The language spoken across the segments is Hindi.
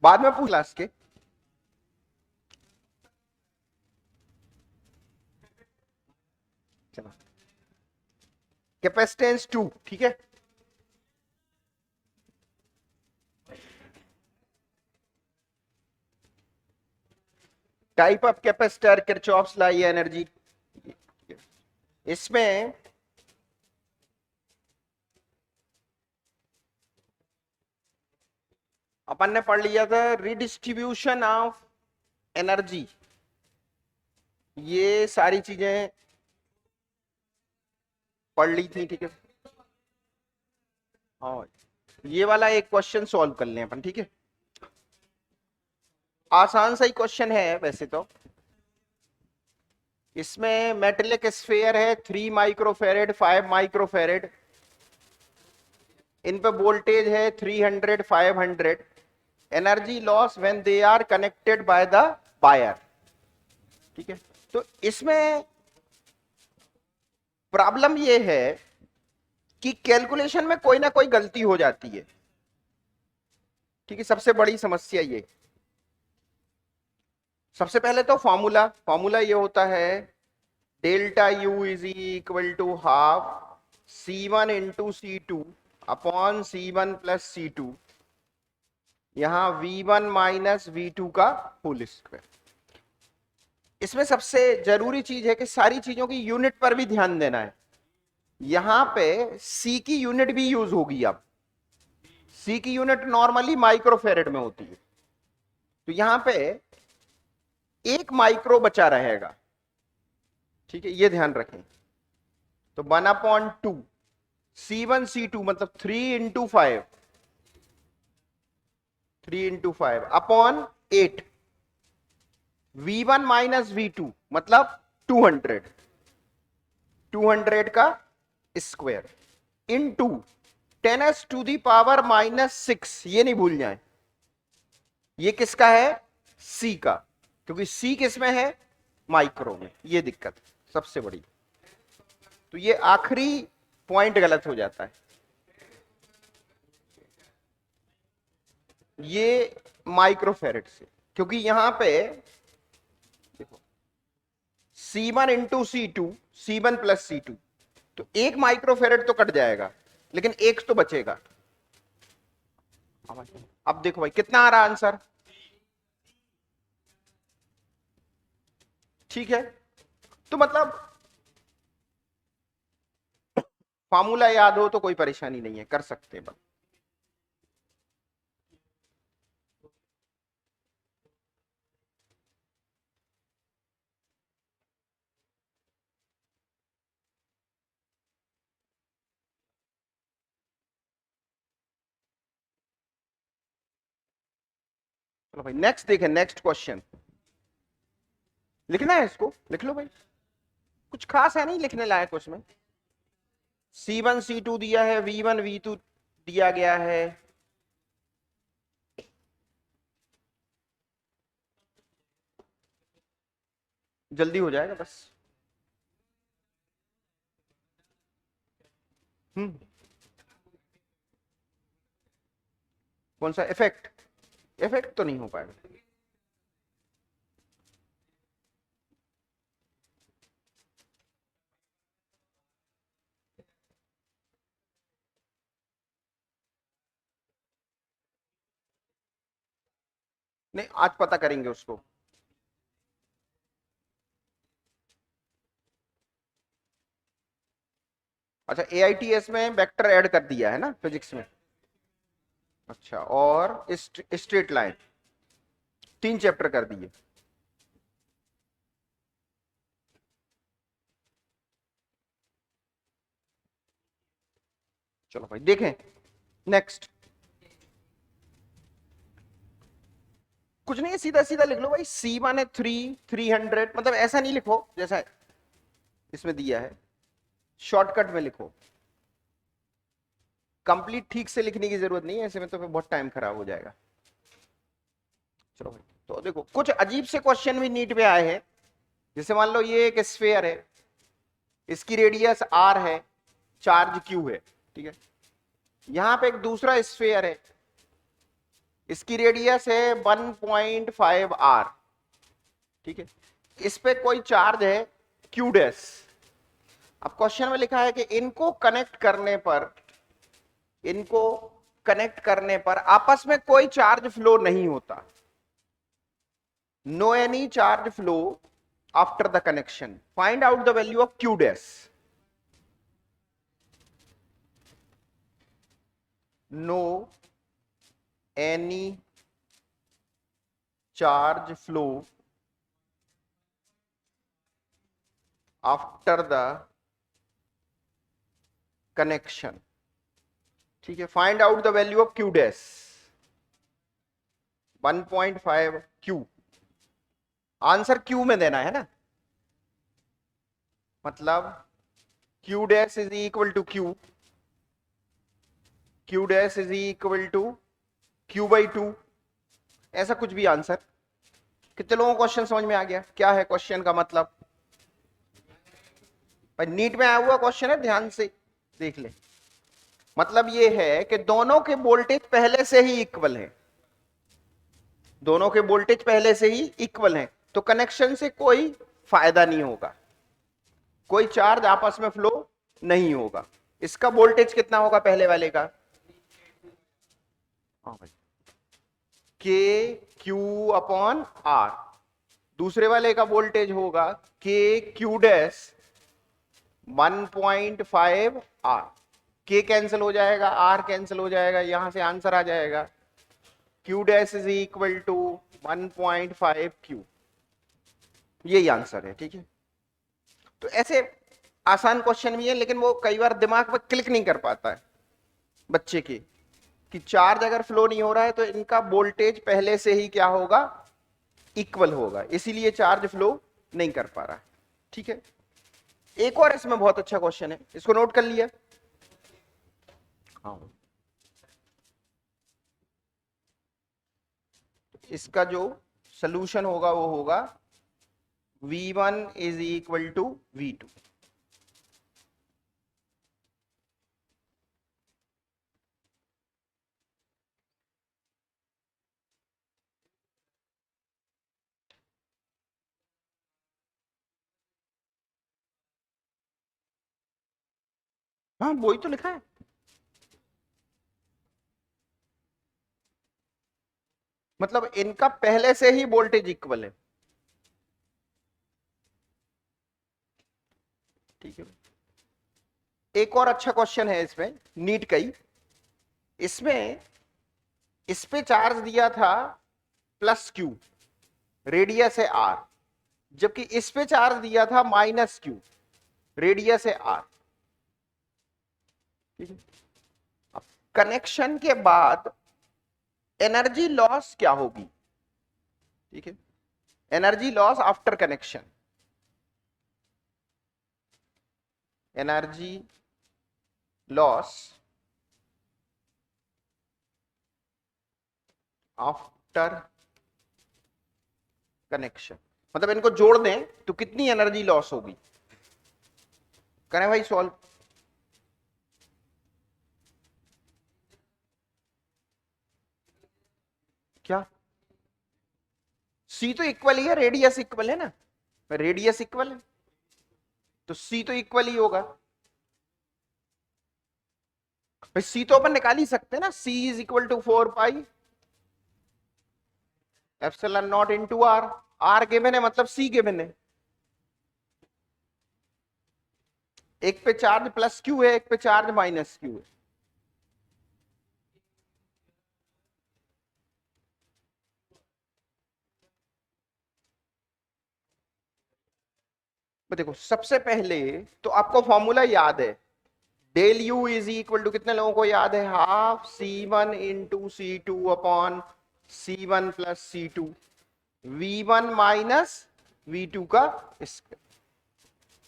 बाद में पूछ क्लास के। चलो, कैपेसिटेंस 2, ठीक है। Type of capacitor, Kirchhoff's law, ये एनर्जी। इसमें अपन ने पढ़ लिया था रिडिस्ट्रीब्यूशन ऑफ एनर्जी, ये सारी चीजें पढ़ ली थी, ठीक है। और ये वाला एक क्वेश्चन सॉल्व कर लें अपन, ठीक है। आसान सा ही क्वेश्चन है वैसे तो। इसमें मेटेलिक स्फीयर है 3 माइक्रोफेरेड 5 माइक्रोफेरेड, इन पे वोल्टेज है 300 500। Energy loss when they are connected by the wire, ठीक है। तो इसमें प्रॉब्लम ये है कि कैलकुलेशन में कोई ना कोई गलती हो जाती है, ठीक है। सबसे बड़ी समस्या ये, सबसे पहले तो फॉर्मूला ये होता है delta U is equal to half C1 into C2 upon C1 plus C2, यहां V1 माइनस V2 का होल स्क्वायर। इसमें सबसे जरूरी चीज है कि सारी चीजों की यूनिट पर भी ध्यान देना है। यहां पे C की यूनिट भी यूज होगी। अब C की यूनिट नॉर्मली माइक्रोफेरेड में होती है, तो यहां पे 1 माइक्रो बचा रहेगा, ठीक है, ये ध्यान रखें। तो 1/2 C1 C2 मतलब 3 into 5 upon 8 V1 minus V2 मतलब 200 का स्क्वायर इनटू 10⁻⁻⁻⁶, ये नहीं भूल जाए। ये किसका है? C का, क्योंकि C किस में है? माइक्रो में। ये दिक्कत सबसे बड़ी। तो ये आखिरी पॉइंट गलत हो जाता है। ये माइक्रोफेरेड से, क्योंकि यहां पे देखो C1 into C2 C1 plus C2, तो 1 माइक्रोफेरेड तो कट जाएगा, लेकिन 1 तो बचेगा। अब देखो भाई कितना आ रहा आंसर, ठीक है। तो मतलब फॉर्मूला याद हो तो कोई परेशानी नहीं है, कर सकते हैं बस। चलो भाई नेक्स्ट देखें, नेक्स्ट क्वेश्चन। लिखना है इसको, लिख लो भाई, कुछ खास है नहीं लिखने लायक उसमें। C1 C2 दिया है, V1 V2 दिया गया है। जल्दी हो जाएगा बस। कौन सा इफेक्ट? इफेक्ट तो नहीं हो पाएगा। नहीं, आज पता करेंगे उसको। अच्छा, AITS में वेक्टर ऐड कर दिया है ना फिजिक्स में। अच्छा, और स्ट्रेट लाइन 3 चैप्टर कर दिए। चलो भाई देखें नेक्स्ट। कुछ नहीं है, सीधा सीधा लिख लो भाई। C1 है 300, मतलब ऐसा नहीं लिखो जैसा इसमें दिया है, शॉर्टकट में लिखो। कंप्लीट ठीक से लिखने की जरूरत नहीं है ऐसे में, तो फिर बहुत टाइम खराब हो जाएगा। चलो भाई, तो देखो कुछ अजीब से क्वेश्चन भी नीट में आए हैं। जैसे मान लो ये एक स्फीयर है, इसकी रेडियस R है, चार्ज Q है, ठीक है। यहां पे एक दूसरा स्फीयर है, इसकी रेडियस है 1.5 आर, ठीक है। इस पे कोई चार्ज है क्यू डैश। अब क्वेश्चन में लिखा है कि इनको कनेक्ट करने पर आपस में कोई चार्ज फ्लो नहीं होता। No any charge flow after the connection, find out the value of Q dash. No any charge flow after the connection, ठीक है। Find out the value of Q dash 1.5 Q. Answer Q में देना है ना, मतलब Q dash is equal to Q, Q dash is equal to Q by 2, ऐसा कुछ भी आंसर। कितने लोगों को क्वेश्चन समझ में आ गया क्या है क्वेश्चन का मतलब? भाई नीट में आया हुआ क्वेश्चन है, ध्यान से देख ले। मतलब ये है कि दोनों के वोल्टेज पहले से ही इक्वल है, दोनों के वोल्टेज पहले से ही इक्वल हैं, तो कनेक्शन से कोई फायदा नहीं होगा, कोई चार्ज आपस में फ्लो नहीं होगा। इसका वोल्टेज कितना होगा पहले वाले का? के क्यू अपॉन आर। दूसरे वाले का वोल्टेज होगा के क्यू डैश 1.5 आर। के कैंसिल हो जाएगा, आर कैंसिल हो जाएगा, यहां से आंसर आ जाएगा Q dash is equal to 1.5 Q. यही आंसर है, ठीक है। तो ऐसे आसान क्वेश्चन भी है, लेकिन वो कई बार दिमाग में क्लिक नहीं कर पाता है बच्चे के, कि चार्ज अगर फ्लो नहीं हो रहा है तो इनका वोल्टेज पहले से ही क्या होगा? इक्वल होगा, इसीलिए चार्ज फ्लो नहीं कर पा रहा है, ठीक है। एक और इसमें बहुत अच्छा क्वेश्चन है, इसको नोट कर लिया। हाँ, इसका जो सॉल्यूशन होगा वो होगा V1 is equal to V2। हाँ वही तो लिखा है। मतलब इनका पहले से ही वोल्टेज इक्वल है, ठीक है। एक और अच्छा क्वेश्चन है इसमें, नीट का ही। इसमें इस पे चार्ज दिया था प्लस क्यू, रेडियस है आर, जबकि इस पे चार्ज दिया था माइनस क्यू, रेडियस है आर, ठीक है। अब कनेक्शन के बाद एनर्जी लॉस क्या होगी? ठीक है, energy loss after connection, energy loss after connection, मतलब इनको जोड़ दें तो कितनी एनर्जी लॉस होगी? करें भाई सॉल्व। क्या? सी तो इक्वल ही है, रेडियस इक्वल है ना, रेडियस इक्वल है तो सी तो इक्वल ही होगा। भाई सी तो अपन निकाल ही सकते हैं ना, C is equal to 4 pi epsilon naught into R. R given है मतलब सी गिवन है। एक पे चार्ज प्लस क्यू है, एक पे चार्ज माइनस क्यू है। तो देखो सबसे पहले तो आपको फॉर्मूला याद है, del U is equal to, कितने लोगों को याद है? Half C1 into C2 upon C1 plus C2, V1 minus V2 का स्क्वायर।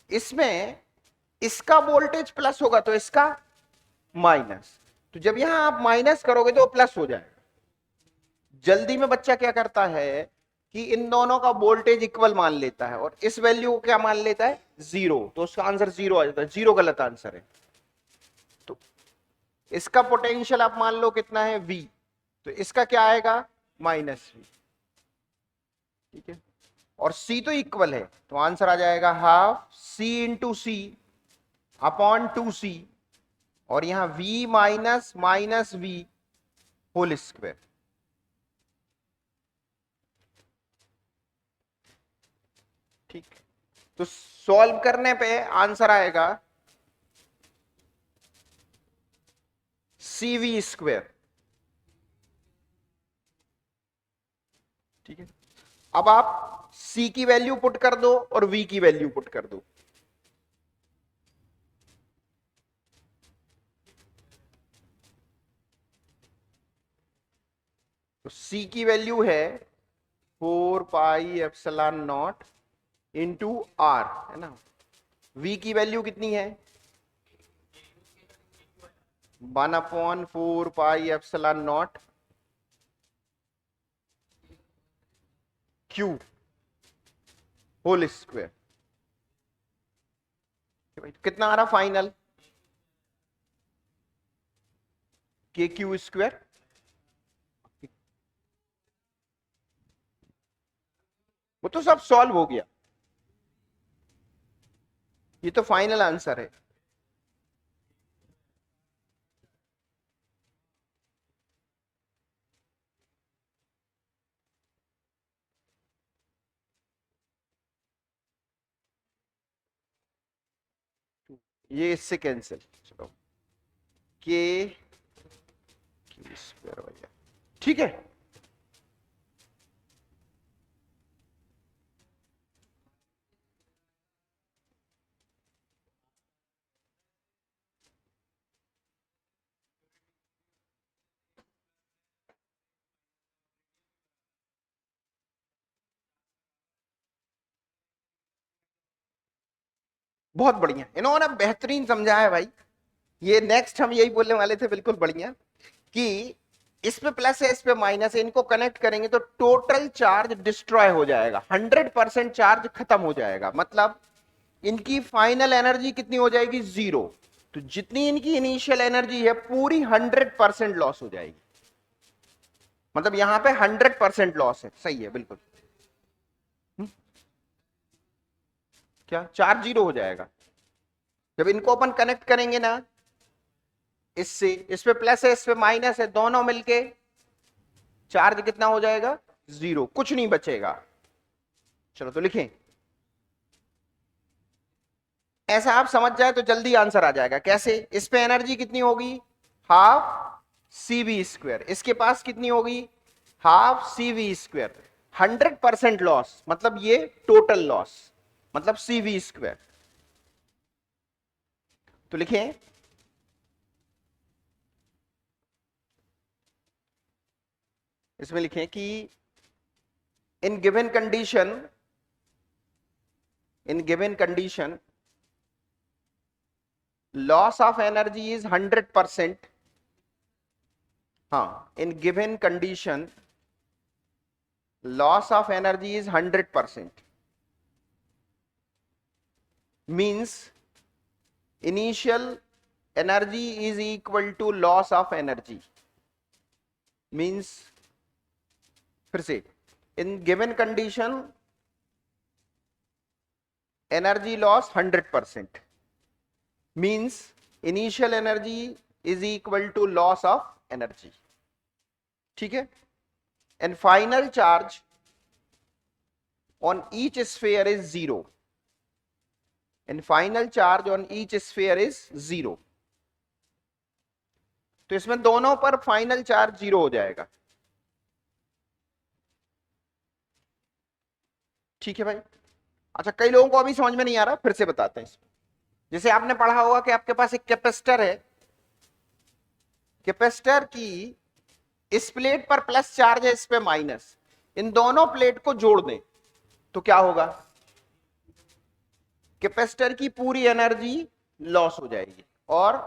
इसमें इसका वोल्टेज प्लस होगा तो इसका माइनस, तो जब यहां आप माइनस करोगे तो प्लस हो जाएगा। जल्दी में बच्चा क्या करता है कि इन दोनों का वोल्टेज इक्वल मान लेता है और इस वैल्यू को क्या मान लेता है? 0, तो उसका आंसर 0 आ जाता है। 0 गलत आंसर है। तो इसका पोटेंशियल आप मान लो कितना है? V, तो इसका क्या आएगा, माइनस वी। ठीक है, और C तो इक्वल है, तो आंसर आ जाएगा half C into C upon 2C, और यहां V minus minus V whole square. ठीक, तो सॉल्व करने पे आंसर आएगा CV स्क्वायर। ठीक है, अब आप C की वैल्यू पुट कर दो और V की वैल्यू पुट कर दो। तो C की वैल्यू है 4 pi epsilon naught into R, है ना। V की वैल्यू कितनी है, 1/4 pi epsilon naught Q whole square. कितना आ रहा फाइनल, के क्यू स्क्वायर। वो तो सब सॉल्व हो गया, ये तो फाइनल आंसर है। ये इससे कैंसिल, चलो के क्यू स्क्वायर हो गया। ठीक है, बहुत बढ़िया, इन्होंने बेहतरीन समझा है भाई। ये नेक्स्ट हम यही बोलने वाले थे, बिल्कुल बढ़िया, कि इस पे प्लस है इस पे माइनस है, इनको कनेक्ट करेंगे तो टोटल चार्ज डिस्ट्रॉय हो जाएगा, 100% चार्ज खत्म हो जाएगा, मतलब इनकी फाइनल एनर्जी कितनी हो जाएगी, 0। तो जितनी इनकी इनिशियल एनर्जी है पूरी 100% लॉस हो जाएगी, मतलब यहां पे 100% लॉस है। सही है बिल्कुल। क्या चार्ज 0 हो जाएगा जब इनको अपन कनेक्ट करेंगे ना, इससे इस पे प्लस है इस पे माइनस है, दोनों मिलके चार्ज कितना हो जाएगा, 0, कुछ नहीं बचेगा। चलो तो लिखें, ऐसा आप समझ जाए तो जल्दी आंसर आ जाएगा। कैसे, इस पे एनर्जी कितनी होगी, हाफ CV स्क्वायर, इसके पास कितनी होगी, हाफ CV स्क्वायर। 100% लॉस मतलब ये टोटल लॉस, मतलब CV स्क्वायर। तो लिखें, इसमें लिखें कि in given condition loss of energy is 100%। हाँ, in given condition loss of energy is 100%, means initial energy is equal to loss of energy. Means, फिर से, in given condition energy loss 100%, means initial energy is equal to loss of energy. ठीक है, and final charge on each sphere is 0, and final charge on each sphere is 0। तो इसमें दोनों पर फाइनल चार्ज 0 हो जाएगा। ठीक है भाई। अच्छा, कई लोगों को अभी समझ में नहीं आ रहा, फिर से बताते हैं इसमें। जैसे आपने पढ़ा होगा कि आपके पास एक कैपेसिटर है, कैपेसिटर की इस प्लेट पर प्लस चार्ज है इस पे माइनस, इन दोनों प्लेट को जोड़ दें तो क्या होगा, कैपेसिटर की पूरी एनर्जी लॉस हो जाएगी और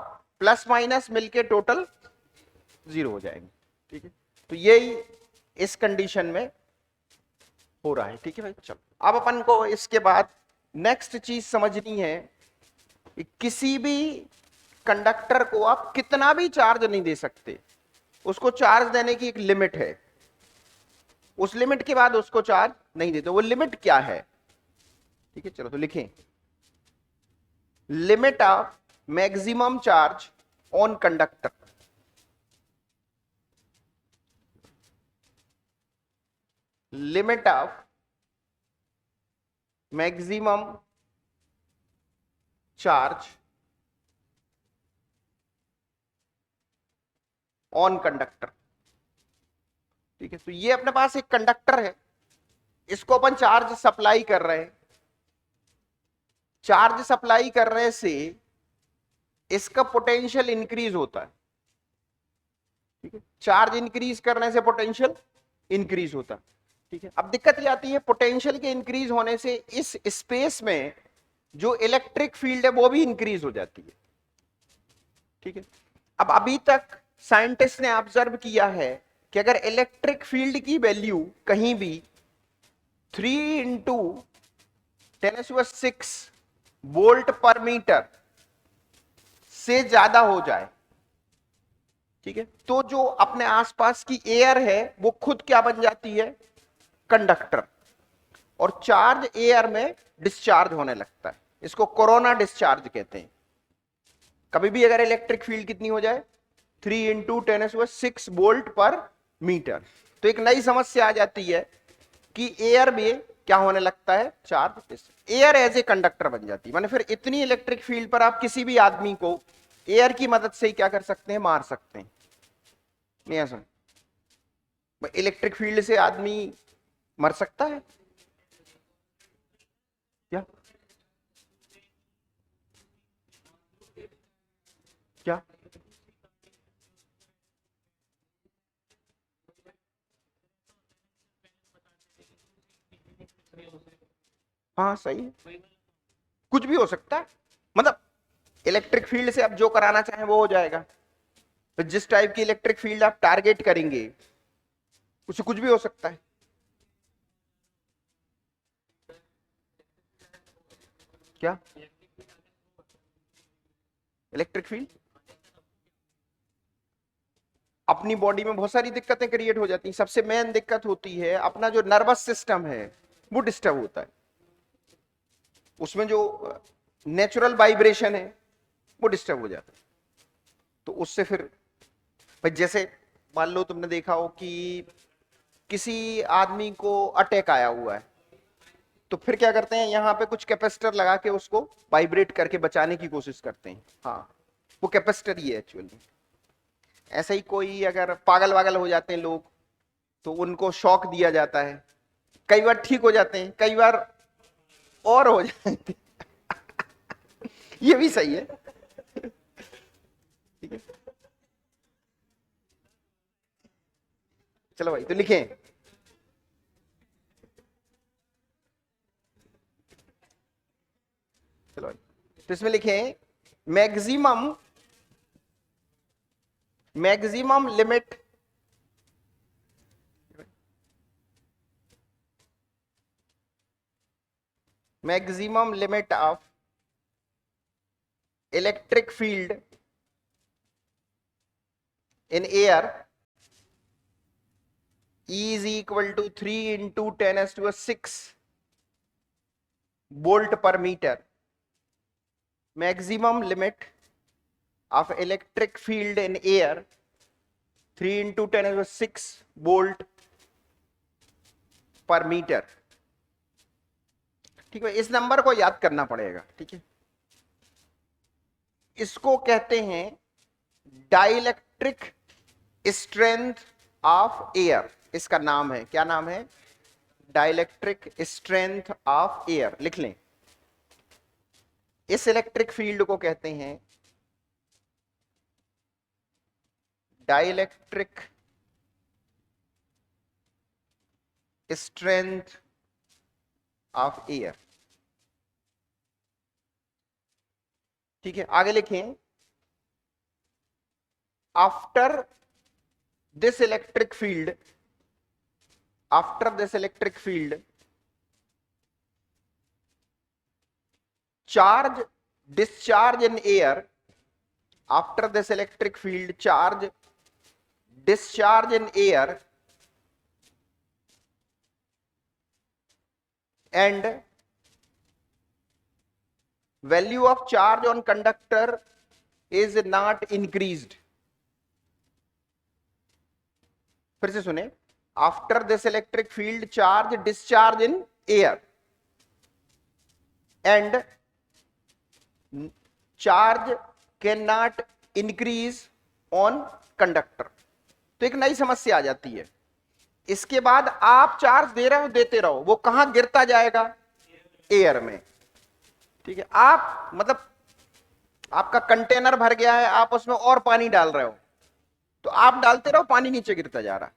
प्लस माइनस मिलके टोटल 0 हो जाएंगे। ठीक है, तो यही इस कंडीशन में हो रहा है। ठीक है भाई, चलो अब अपन को इसके बाद नेक्स्ट चीज समझनी है कि किसी भी कंडक्टर को आप कितना भी चार्ज नहीं दे सकते, उसको चार्ज देने की एक लिमिट है, उस लिमिट के बाद उसको चार्ज नहीं देते। वो लिमिट क्या है? ठीक है, चलो तो लिखें, limit of maximum charge on conductor. Limit of maximum charge on conductor. ठीक है, तो ये अपने पास एक कंडक्टर है, इसको अपन चार्ज सप्लाई कर रहे हैं। चार्ज सप्लाई करने से इसका पोटेंशियल इंक्रीज होता है। ठीक है, चार्ज इंक्रीज करने से पोटेंशियल इंक्रीज होता है। ठीक है, अब दिक्कत ये आती है, पोटेंशियल के इंक्रीज होने से इस स्पेस में जो इलेक्ट्रिक फील्ड है वो भी इंक्रीज हो जाती है। ठीक है, अब अभी तक साइंटिस्ट ने ऑब्जर्व किया है कि अगर इलेक्ट्रिक फील्ड की वैल्यू कहीं भी 3 × 10⁶ वोल्ट पर मीटर से ज्यादा हो जाए, ठीक है, तो जो अपने आसपास की एयर है वो खुद क्या बन जाती है? कंडक्टर। और चार्ज एयर में डिस्चार्ज होने लगता है, इसको कोरोना डिस्चार्ज कहते हैं। कभी भी अगर इलेक्ट्रिक फील्ड कितनी हो जाए? 3 × 10⁶ वोल्ट पर मीटर, तो एक नई समस्या आ जाती है कि एयर में क्या होने लगता है? Charge. Air as a conductor बन जाती है। माने फिर इतनी इलेक्ट्रिक फील्ड पर आप किसी भी आदमी को एयर की मदद से ही क्या कर सकते हैं? मार सकते हैं। नहीं ऐसा, इलेक्ट्रिक फील्ड से आदमी मर सकता है क्या? क्या? हाँ सही है, कुछ भी हो सकता है। मतलब इलेक्ट्रिक फील्ड से आप जो कराना चाहें वो हो जाएगा। तो जिस टाइप की इलेक्ट्रिक फील्ड आप टारगेट करेंगे उससे कुछ भी हो सकता है। क्या? इलेक्ट्रिक फील्ड अपनी बॉडी में बहुत सारी दिक्कतें क्रिएट हो जाती हैं। सबसे मेन दिक्कत होती है अपना जो नर्वस सिस्टम है वो डिस्टर्ब होता है, उसमें जो नेचुरल वाइब्रेशन है वो डिस्टर्ब हो जाता है। तो उससे फिर भाई जैसे मान लो तुमने देखा हो कि किसी आदमी को अटैक आया हुआ है, तो फिर क्या करते हैं? यहाँ पे कुछ कैपेसिटर लगा के उसको वाइब्रेट करके बचाने की कोशिश करते हैं। हाँ, वो कैपेसिटर ही है एक्चुअली। ऐसे ही कोई अगर पागल वागल हो जाते हैं लोग तो उनको शॉक दिया जाता है, कई बार ठीक हो जाते हैं, कई बार और हो जाते हैं। ये भी सही है। ठीक है, चलो भाई तो लिखें, चलो भाई तो इसमें लिखें maximum maximum limit maximum limit of electric field in air is equal to 3 × 10⁶ volt per meter. Maximum limit of electric field in air 3 × 10⁶ volt per meter. ठीक है, इस नंबर को याद करना पड़ेगा। ठीक है, इसको कहते हैं डाइलेक्ट्रिक स्ट्रेंथ ऑफ एयर। इसका नाम है, क्या नाम है? Dielectric strength of air. लिख लें, इस इलेक्ट्रिक फील्ड को कहते हैं डाइलेक्ट्रिक स्ट्रेंथ ऑफ एयर। ठीक है, आगे लिखें, after this electric field charge discharge in air, after this electric field charge discharge in air and value of charge on conductor is not increased. फिर से सुने, after this electric field charge discharge in air and charge cannot increase on conductor. तो एक नई समस्या आ जाती है। इसके बाद आप चार्ज दे रहे हो, देते रहो, वो कहां गिरता जाएगा? एयर में। ठीक है, आप मतलब आपका कंटेनर भर गया है, आप उसमें और पानी डाल रहे हो, तो आप डालते रहो, पानी नीचे गिरता जा रहा।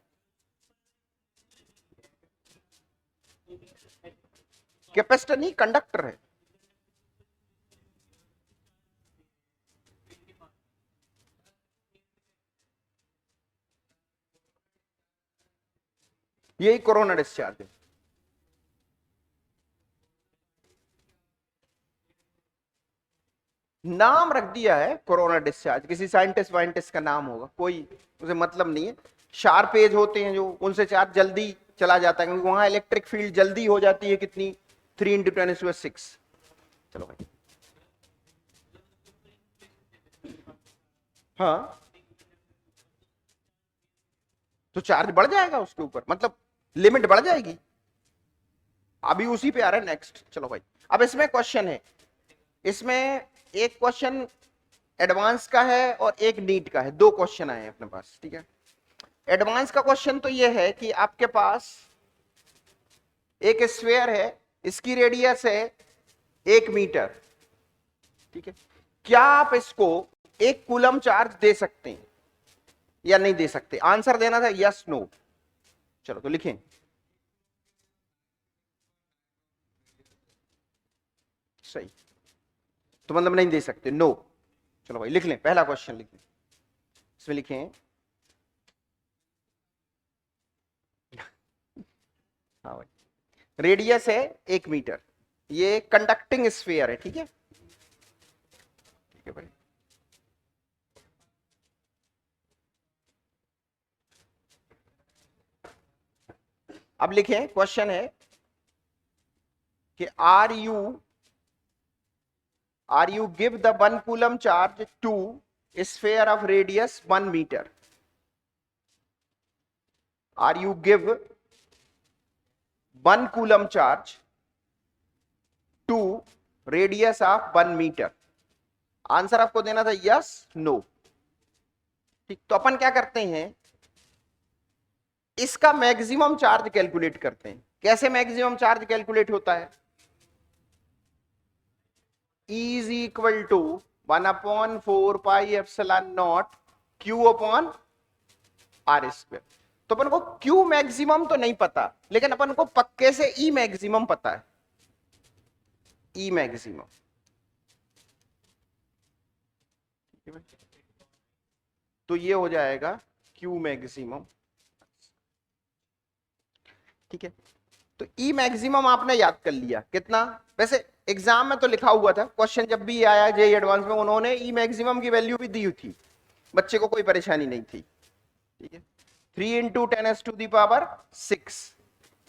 कैपेसिटर नहीं, कंडक्टर है। यही कोरोना डिस्चार्ज है। नाम रख दिया है कोरोना डिस्चार्ज, किसी साइंटिस्ट का नाम होगा, कोई उसे मतलब नहीं है। शार्प एज होते हैं जो, उनसे चार्ज जल्दी चला जाता है, क्योंकि वहां इलेक्ट्रिक फील्ड जल्दी हो जाती है। कितनी? 3 × 10⁶। चलो भाई, हाँ, तो चार्ज बढ़ जाएगा उसके ऊपर, मतलब लिमिट बढ़ जाएगी। अभी उसी पे आ रहा है नेक्स्ट। चलो भाई, अब इसमें क्वेश्चन है, इसमें एक क्वेश्चन एडवांस का है और एक नीट का है। 2 क्वेश्चन आए हैं अपने पास। ठीक है, एडवांस का क्वेश्चन तो ये है कि आपके पास एक स्फीयर है, इसकी रेडियस है 1 मीटर। ठीक है, क्या आप इसको 1 कूलम चार्ज दे सकते हैं या नहीं दे सकते? आंसर देना था यस नो। चलो तो लिखें, सही, तो मतलब नहीं दे सकते, नो। चलो भाई लिख लें, पहला क्वेश्चन लिख लें। इसमें लिखें, हाँ भाई, रेडियस है 1 मीटर, ये कंडक्टिंग स्फीयर है। ठीक है, ठीक है भाई। अब लिखें, क्वेश्चन है कि are you give the 1 coulomb charge to sphere of radius 1 metre. Are you give 1 coulomb charge to radius of 1 metre. Answer आपको देना था यस नो। ठीक, तो अपन क्या करते हैं, इसका मैक्सिमम चार्ज कैलकुलेट करते हैं। कैसे मैक्सिमम चार्ज कैलकुलेट होता है? E is equal to 1/4πε0 Q/r²। तो अपन को Q मैक्सिमम तो नहीं पता, लेकिन अपन को पक्के से E मैक्सिमम पता है। E मैक्सिमम, तो ये हो जाएगा Q मैक्सिमम। ठीक है, तो E मैक्सिमम आपने याद कर लिया कितना। वैसे एग्जाम में तो लिखा हुआ था, क्वेश्चन जब भी आया जेईई एडवांस में, उन्होंने E मैक्सिमम की वैल्यू भी दी थी, बच्चे को कोई परेशानी नहीं थी। ठीक है, 3 × 10⁶,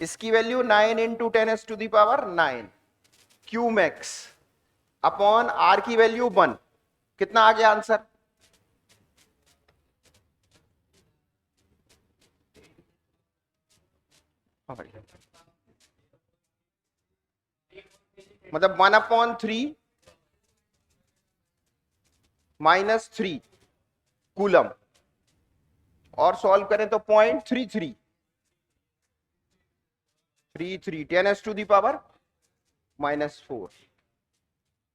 इसकी value 9 × 10⁹ Q max upon R की वैल्यू 1। कितना आ गया आंसर? मतलब 1/3 -3 कूलम, और सॉल्व करें तो 0.33 10⁻⁻⁴।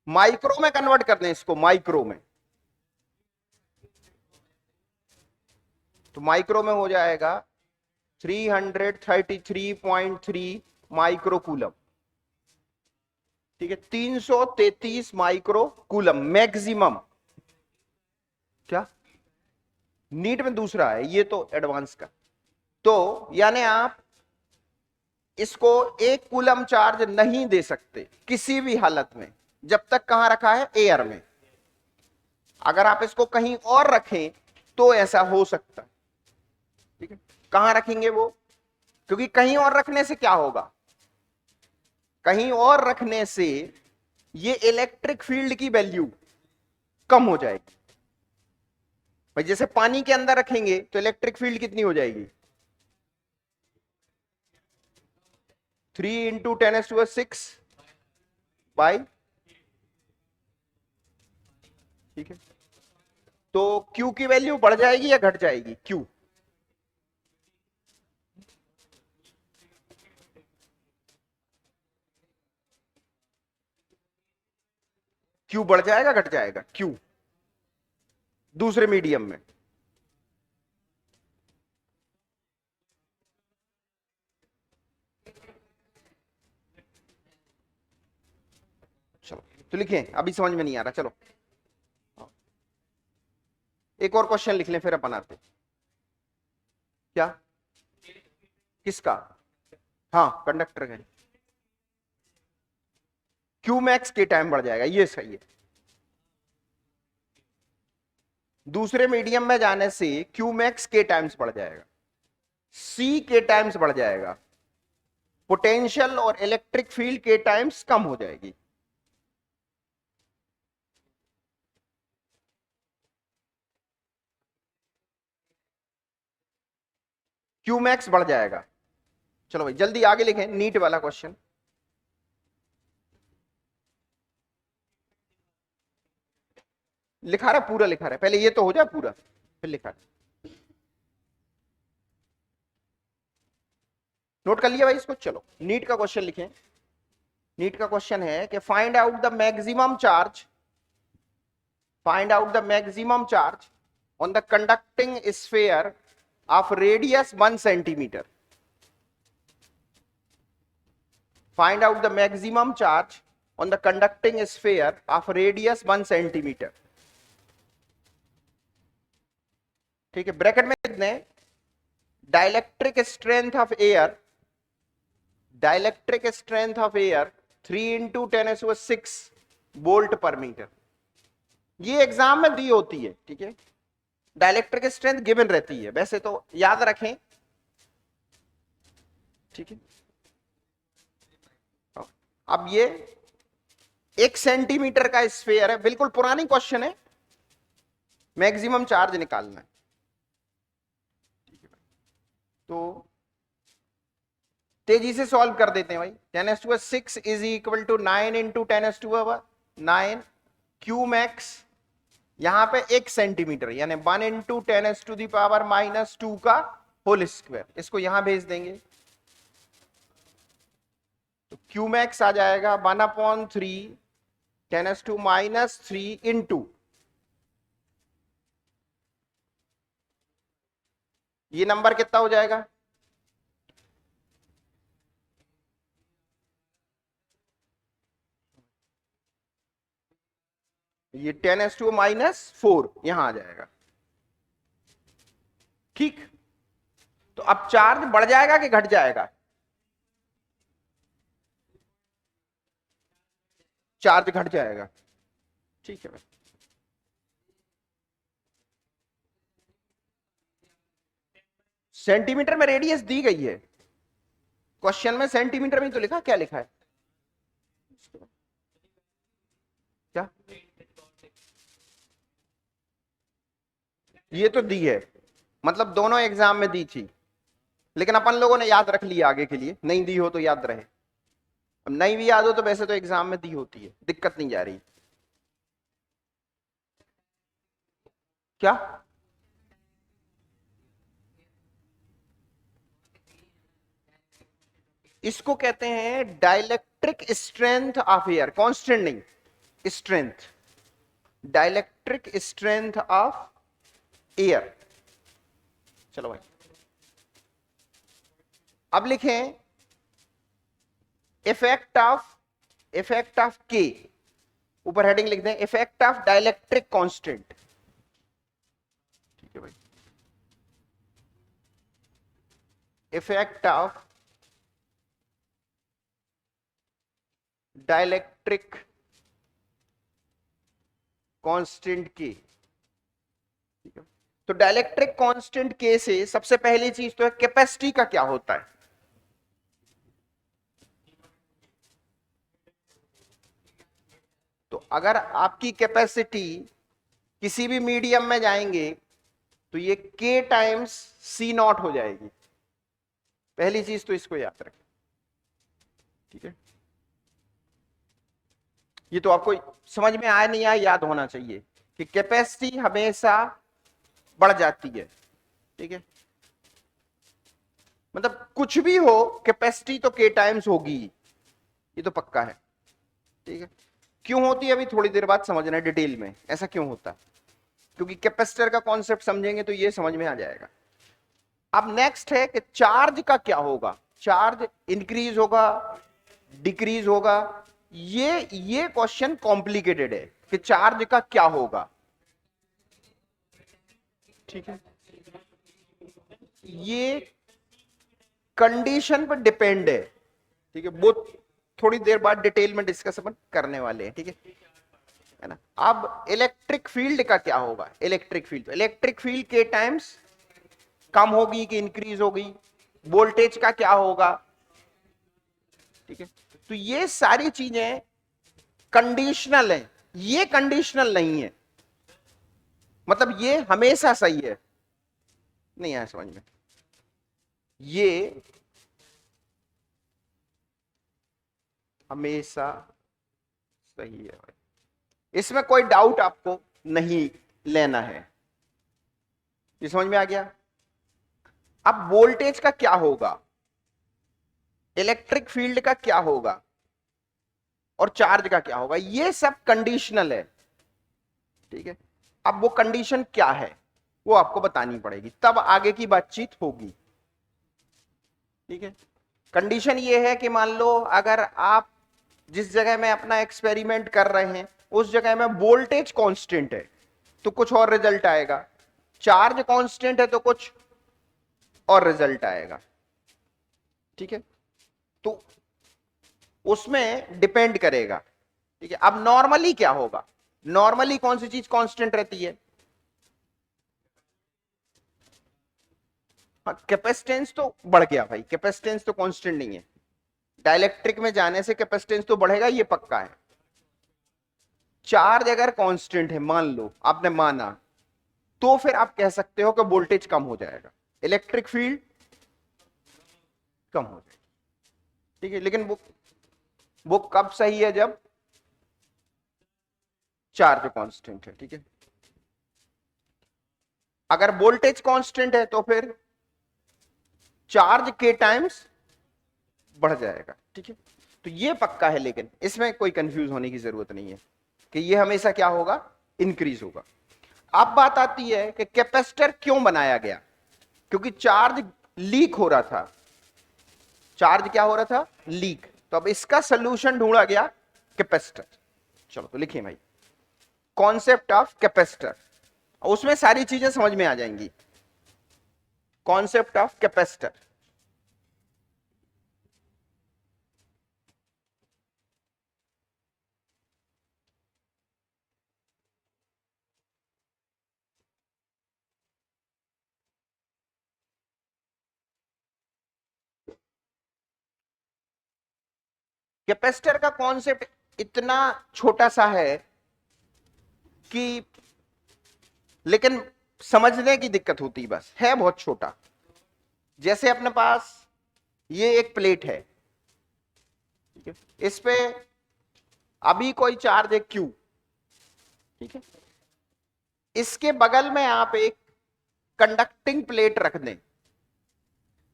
माइक्रो में कन्वर्ट कर दें इसको, माइक्रो में, तो माइक्रो में हो जाएगा 333.3 माइक्रो कूलम। ठीक है, 333 माइक्रो कूलम मैक्सिमम। क्या नीट में दूसरा है, ये तो एडवांस का। तो यानी आप इसको 1 कूलम चार्ज नहीं दे सकते किसी भी हालत में, जब तक कहां रखा है? एयर में। अगर आप इसको कहीं और रखें तो ऐसा हो सकता है। कहां रखेंगे वो? क्योंकि कहीं और रखने से क्या होगा, कहीं और रखने से ये इलेक्ट्रिक फील्ड की वैल्यू कम हो जाएगी। भाई जैसे पानी के अंदर रखेंगे तो इलेक्ट्रिक फील्ड कितनी हो जाएगी? 3 × 10⁶ बाई, ठीक है। तो Q की वैल्यू बढ़ जाएगी या घट जाएगी? Q बढ़ जाएगा घट जाएगा? Q दूसरे मीडियम में। चलो तो लिखें, अभी समझ में नहीं आ रहा, चलो एक और क्वेश्चन लिख लें फिर अपन आते। क्या? किसका? हाँ कंडक्टर का। क्यू मैक्स के टाइम बढ़ जाएगा, ये सही है। दूसरे मीडियम में जाने से क्यू मैक्स के टाइम्स बढ़ जाएगा, सी के टाइम्स बढ़ जाएगा, पोटेंशियल और इलेक्ट्रिक फील्ड के टाइम्स कम हो जाएगी। क्यू मैक्स बढ़ जाएगा। चलो भाई जल्दी आगे लिखें, नीट वाला क्वेश्चन। लिखा रहा पूरा, लिखा रहा पहले ये तो हो जाए पूरा फिर लिखा रहा। नोट कर लिया भाई इसको। चलो नीट का क्वेश्चन लिखें। नीट का क्वेश्चन है कि find out the maximum charge, find out the maximum charge on the conducting sphere of radius 1 centimetre. Find out the maximum charge on the conducting sphere of radius 1 centimetre. ठीक है, ब्रैकेट में कितने? Dielectric strength of air, dielectric strength of air 3 × 10⁶ volt पर मीटर। ये एग्जाम में दी होती है, ठीक है। डाइलेक्ट्रिक स्ट्रेंथ गिवन रहती है, वैसे तो याद रखें, ठीक है। अब ये 1 सेंटीमीटर का स्फीयर है, बिल्कुल पुरानी क्वेश्चन है, मैक्सिमम चार्ज निकालना है। तो तेजी से सॉल्व कर देते हैं भाई। 10⁶ is equal to 9 × 10⁹ Q max, यहां पे 1 सेंटीमीटर यानी 1 × 10⁻⁻² का होल स्क्वायर, इसको यहां भेज देंगे तो क्यू मैक्स आ जाएगा 1/3 10⁻³ इंटू, ये नंबर कितना हो जाएगा? ये 10⁻⁻4 यहां आ जाएगा, ठीक। तो अब चार्ज बढ़ जाएगा कि घट जाएगा? चार्ज घट जाएगा, ठीक है भाई। सेंटीमीटर में रेडियस दी गई है, क्वेश्चन में सेंटीमीटर में तो लिखा, क्या लिखा है? क्या? ये तो दी है, मतलब दोनों एग्जाम में दी थी, लेकिन अपन लोगों ने याद रख लिया आगे के लिए, नहीं दी हो तो याद रहे। अब नहीं भी याद हो तो वैसे तो एग्जाम में दी होती है, दिक्कत नहीं जा रही। क्या? इसको कहते हैं dielectric strength of air, constant नहीं, strength, dielectric strength of air. चलो भाई अब लिखें इफेक्ट ऑफ के, ऊपर हेडिंग लिख दें इफेक्ट ऑफ डाइलेक्ट्रिक कांस्टेंट, ठीक है भाई। इफेक्ट ऑफ डाइलेक्ट्रिक कांस्टेंट के, ठीक है। तो डाइलेक्ट्रिक कांस्टेंट के से सबसे पहली चीज तो है कैपेसिटी का क्या होता है। तो अगर आपकी कैपेसिटी किसी भी मीडियम में जाएंगे तो ये k टाइम्स C नॉट हो जाएगी। पहली चीज तो इसको याद रखें, ठीक है। ये तो आपको समझ में आया नहीं आया, याद होना चाहिए कि कैपेसिटी हमेशा बढ़ जाती है, ठीक है। मतलब कुछ भी हो कैपेसिटी तो k टाइम्स होगी, ये तो पक्का है, ठीक है। क्यों होती है अभी थोड़ी देर बाद समझना है डिटेल में, ऐसा क्यों होता है, क्योंकि कैपेसिटर का कॉन्सेप्ट समझेंगे तो ये समझ में आ जाएगा। अब नेक्स्ट है कि चार्ज का क्या होगा, चार्ज इंक्रीज होगा डिक्रीज होगा। ये क्वेश्चन कॉम्प्लिकेटेड है कि चार्ज का क्या होगा, ठीक है। ये कंडीशन पर डिपेंड है, ठीक है। वो थोड़ी देर बाद डिटेल में डिस्कस अपन करने वाले हैं, ठीक है ना। अब इलेक्ट्रिक फील्ड का क्या होगा, इलेक्ट्रिक फील्ड के टाइम्स कम होगी कि इंक्रीज होगी, वोल्टेज का क्या होगा, ठीक है। तो ये सारी चीजें कंडीशनल है, ये कंडीशनल नहीं है, मतलब ये हमेशा सही है, नहीं आया समझ में, ये हमेशा सही है भाई, इसमें कोई डाउट आपको नहीं लेना है, ये समझ में आ गया। अब वोल्टेज का क्या होगा, इलेक्ट्रिक फील्ड का क्या होगा और चार्ज का क्या होगा, ये सब कंडीशनल है, ठीक है। अब वो कंडीशन क्या है वो आपको बतानी पड़ेगी, तब आगे की बातचीत होगी, ठीक है। कंडीशन ये है कि मान लो अगर आप जिस जगह में अपना एक्सपेरिमेंट कर रहे हैं उस जगह में वोल्टेज कांस्टेंट है तो कुछ और रिजल्ट आएगा, चार्ज कांस्टेंट है तो कुछ और रिजल्ट आएगा, ठीक है। तो उसमें डिपेंड करेगा, ठीक है। अब नॉर्मली क्या होगा, नॉर्मली कौन सी चीज कांस्टेंट रहती है, कैपेसिटेंस तो बढ़ गया भाई, कैपेसिटेंस तो कांस्टेंट नहीं है, डाइलेक्ट्रिक में जाने से कैपेसिटेंस तो बढ़ेगा, ये पक्का है। चार्ज अगर कांस्टेंट है मान लो, आपने माना, तो फिर आप कह सकते हो कि वोल्टेज कम हो जाएगा, इलेक्ट्रिक फील्ड कम हो जाएगी, ठीक है। लेकिन वो कब सही है, जब चार्ज कांस्टेंट है, ठीक है। अगर वोल्टेज कांस्टेंट है तो फिर चार्ज के टाइम्स बढ़ जाएगा, ठीक है। तो ये पक्का है, लेकिन इसमें कोई कंफ्यूज होने की जरूरत नहीं है कि ये हमेशा क्या होगा, इंक्रीज होगा। अब बात आती है कि कैपेसिटर क्यों बनाया गया, क्योंकि चार्ज लीक हो रहा था, चार्ज क्या हो रहा था, लीक। तो अब इसका सोल्यूशन ढूंढा गया कैपेसिटर। चलो तो लिखिए भाई, कॉन्सेप्ट ऑफ कैपेसिटर, उसमें सारी चीजें समझ में आ जाएंगी। कॉन्सेप्ट ऑफ कैपेसिटर, कैपेसिटर का कॉन्सेप्ट इतना छोटा सा है कि लेकिन समझने की दिक्कत होती, बस है बहुत छोटा। जैसे अपने पास ये एक प्लेट है, ठीक है, इस पे अभी कोई चार्ज है Q, ठीक है। इसके बगल में आप एक कंडक्टिंग प्लेट रख दें,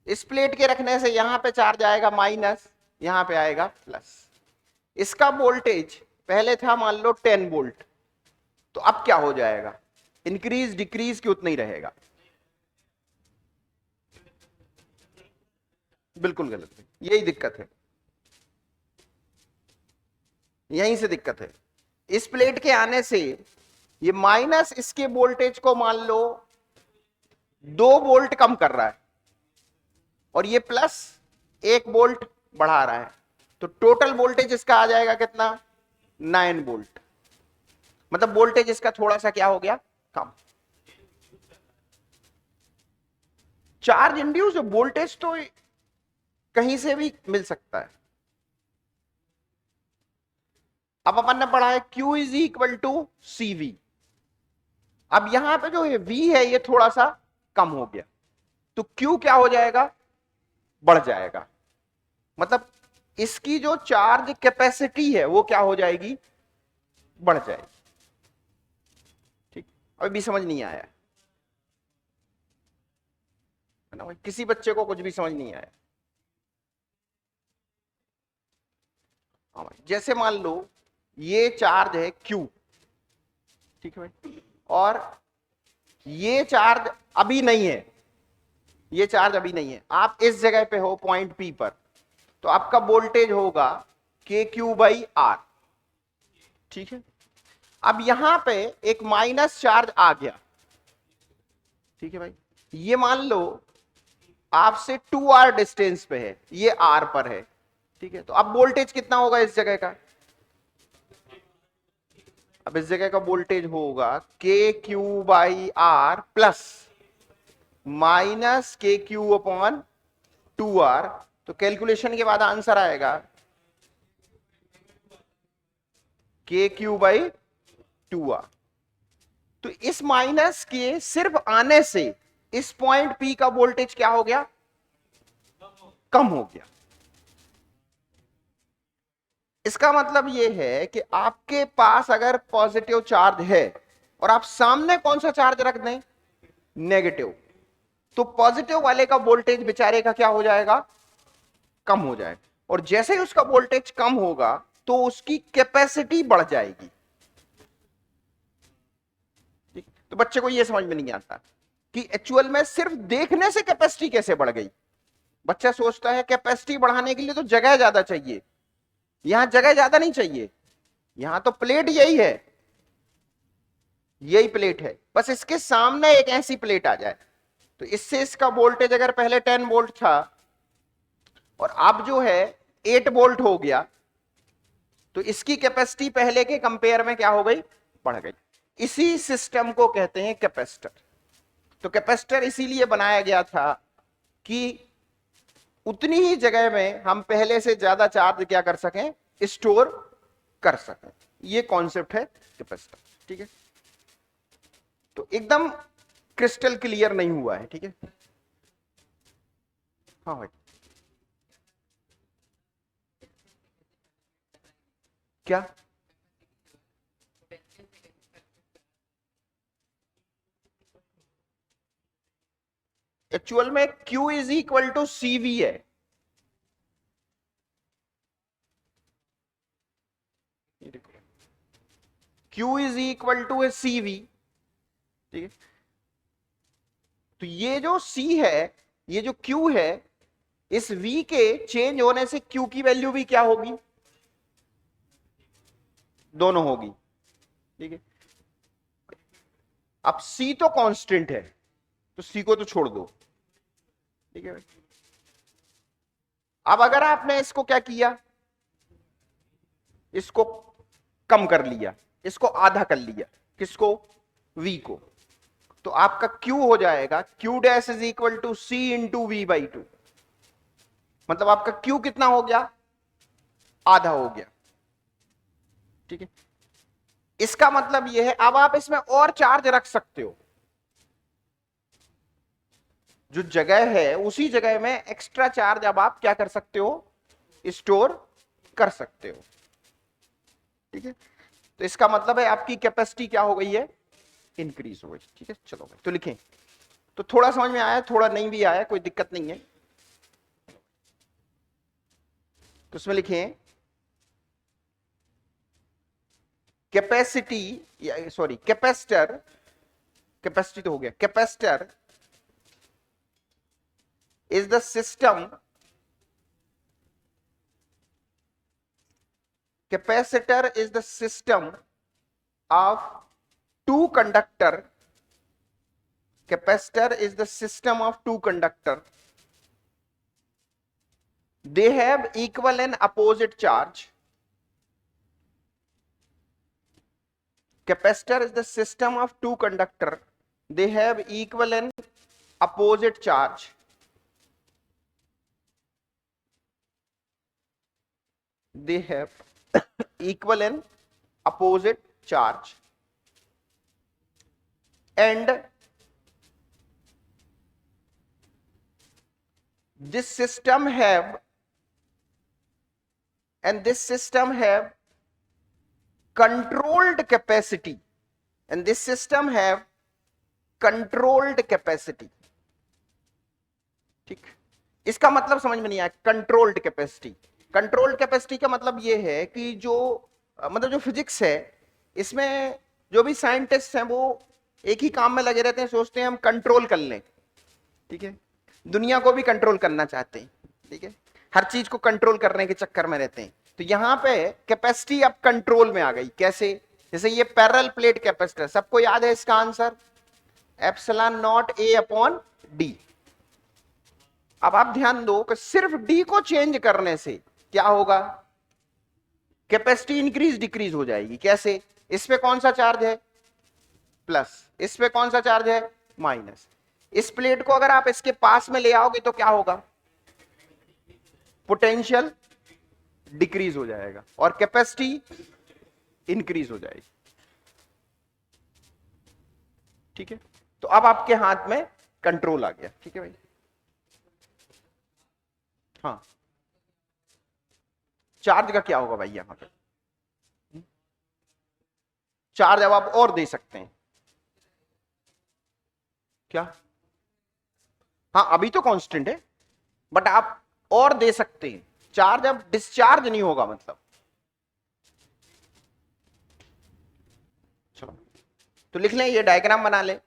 इस प्लेट के रखने से यहां पे चार्ज आएगा माइनस, यहां पे आएगा प्लस। इसका वोल्टेज पहले था मान लो 10 वोल्ट, तो अब क्या हो जाएगा, इंक्रीज डिक्रीज की उतना ही रहेगा। बिल्कुल गलत है, यही दिक्कत है, यहीं से दिक्कत है। इस प्लेट के आने से ये माइनस इसके वोल्टेज को मान लो 2 वोल्ट कम कर रहा है और ये प्लस 1 वोल्ट बढ़ा रहा है, तो टोटल वोल्टेज इसका आ जाएगा कितना, 9 वोल्ट। मतलब वोल्टेज इसका थोड़ा सा क्या हो गया, कम। चार्ज इंड्यूस, वोल्टेज तो कहीं से भी मिल सकता है। अब अपन ने पढ़ा है Q is equal to CV। अब यहां पे जो है V है ये थोड़ा सा कम हो गया, तो Q क्या हो जाएगा, बढ़ जाएगा। मतलब इसकी जो चार्ज कैपेसिटी है वो क्या हो जाएगी, बढ़ जाएगी। ठीक, अभी भी समझ नहीं आया है ना भाई, किसी बच्चे को कुछ भी समझ नहीं आया। हाँ भाई, जैसे मान लो ये चार्ज है Q, ठीक है भाई, और ये चार्ज अभी नहीं है, ये चार्ज अभी नहीं है, आप इस जगह पे हो पॉइंट P पर, तो आपका वोल्टेज होगा KQ/R। ठीक है, अब यहां पे एक माइनस चार्ज आ गया, ठीक है भाई, ये मान लो आपसे 2R डिस्टेंस पे है, ये R पर है, ठीक है, तो अब वोल्टेज कितना होगा इस जगह का, अब इस जगह का वोल्टेज होगा KQ/R प्लस माइनस KQ/2R। तो कैलकुलेशन के बाद आंसर आएगा KQ/2R। तो इस माइनस के सिर्फ आने से इस पॉइंट P का वोल्टेज क्या हो गया, कम हो गया। इसका मतलब यह है कि आपके पास अगर पॉजिटिव चार्ज है और आप सामने कौन सा चार्ज रख दें, नेगेटिव, तो पॉजिटिव वाले का वोल्टेज बेचारे का क्या हो जाएगा, कम हो जाएगा, और जैसे ही उसका वोल्टेज कम होगा तो उसकी कैपेसिटी बढ़ जाएगी। ठीक, तो बच्चे को यह समझ में नहीं आता कि एक्चुअल में सिर्फ देखने से कैपेसिटी कैसे बढ़ गई। बच्चा सोचता है कैपेसिटी बढ़ाने के लिए तो जगह ज्यादा चाहिए, यहां जगह ज्यादा नहीं चाहिए, यहां तो प्लेट यही है, यही प्लेट है, बस इसके सामने एक ऐसी प्लेट आ जाए, तो इससे इसका वोल्टेज अगर पहले 10 वोल्ट था और अब जो है 8 वोल्ट हो गया, तो इसकी कैपेसिटी पहले के कंपेयर में क्या हो गई, बढ़ गई। इसी सिस्टम को कहते हैं कैपेसिटर। तो कैपेसिटर इसीलिए बनाया गया था कि उतनी ही जगह में हम पहले से ज्यादा चार्ज क्या कर सकें, स्टोर कर सकें। ये कॉन्सेप्ट है कैपेसिटर। ठीक है, तो एकदम क्रिस्टल क्लियर नहीं हुआ है, ठीक है। हाँ भाई, क्या एक्चुअल में Q is equal to CV है, Q is equal to CV, ठीक है। तो ये जो C है, ये जो Q है, इस V के चेंज होने से Q की वैल्यू भी क्या होगी, दोनों होगी, ठीक है। अब C तो कांस्टेंट है, तो C को तो छोड़ दो, ठीक है भाई। अब अगर आपने इसको क्या किया, इसको कम कर लिया, इसको आधा कर लिया, किसको, V को, तो आपका Q हो जाएगा Q dash is equal to C into V/2। मतलब आपका Q कितना हो गया, आधा हो गया, ठीक है। इसका मतलब यह है अब आप इसमें और चार्ज रख सकते हो, जो जगह है उसी जगह में एक्स्ट्रा चार्ज अब आप क्या कर सकते हो, स्टोर कर सकते हो, ठीक है। तो इसका मतलब है आपकी कैपेसिटी क्या हो गई है, इंक्रीज हो गई, ठीक है। चलो भाई, तो लिखें, तो थोड़ा समझ में आया, थोड़ा नहीं भी आया, कोई दिक्कत नहीं है। तो उसमें लिखें कैपेसिटी, सॉरी कैपेसिटर, कैपेसिटी तो हो गया, capacitor is the system, capacitor is the system of two conductor, capacitor is the system of two conductor, they have equal and opposite charge. Capacitor is the system of two conductor, they have equal and opposite charge. they have equal and opposite charge, and this system have controlled capacity, and this system have controlled capacity. ठीक, इसका मतलब समझ में नहीं आया, कंट्रोल्ड कैपेसिटी। कंट्रोल्ड कैपेसिटी का मतलब ये है कि जो मतलब जो फिजिक्स है इसमें जो भी साइंटिस्ट हैं वो एक ही काम में लगे रहते हैं, सोचते हैं हम कंट्रोल कर लें। ठीक है, दुनिया को भी कंट्रोल करना चाहते हैं। ठीक है, हर चीज को कंट्रोल करने के चक्कर में रहते हैं। तो यहां पे कैपेसिटी अब कंट्रोल में आ गई। कैसे? जैसे ये पैरेलल प्लेट कैपेसिटर, सबको याद है इसका आंसर, एप्सिलॉन नॉट ए अपॉन डी। अब आप ध्यान दो कि सिर्फ डी को चेंज करने से क्या होगा, कैपेसिटी इंक्रीज डिक्रीज हो जाएगी। कैसे? इस पे कौन सा चार्ज है, प्लस, इस पे कौन सा चार्ज है, माइनस। इस प्लेट को अगर आप इसके पास में ले आओगे तो क्या होगा, पोटेंशियल डिक्रीज हो जाएगा और कैपेसिटी इंक्रीज हो जाएगी। ठीक है, तो अब आपके हाथ में कंट्रोल आ गया। ठीक है भाई, हाँ, चार्ज का क्या होगा भाई, यहां पे चार्ज अब आप और दे सकते हैं। क्या? हाँ, अभी तो कांस्टेंट है, बट आप और दे सकते हैं। चार्ज अब डिस्चार्ज नहीं होगा, मतलब। चलो तो लिख लें, ये डायग्राम बना ले।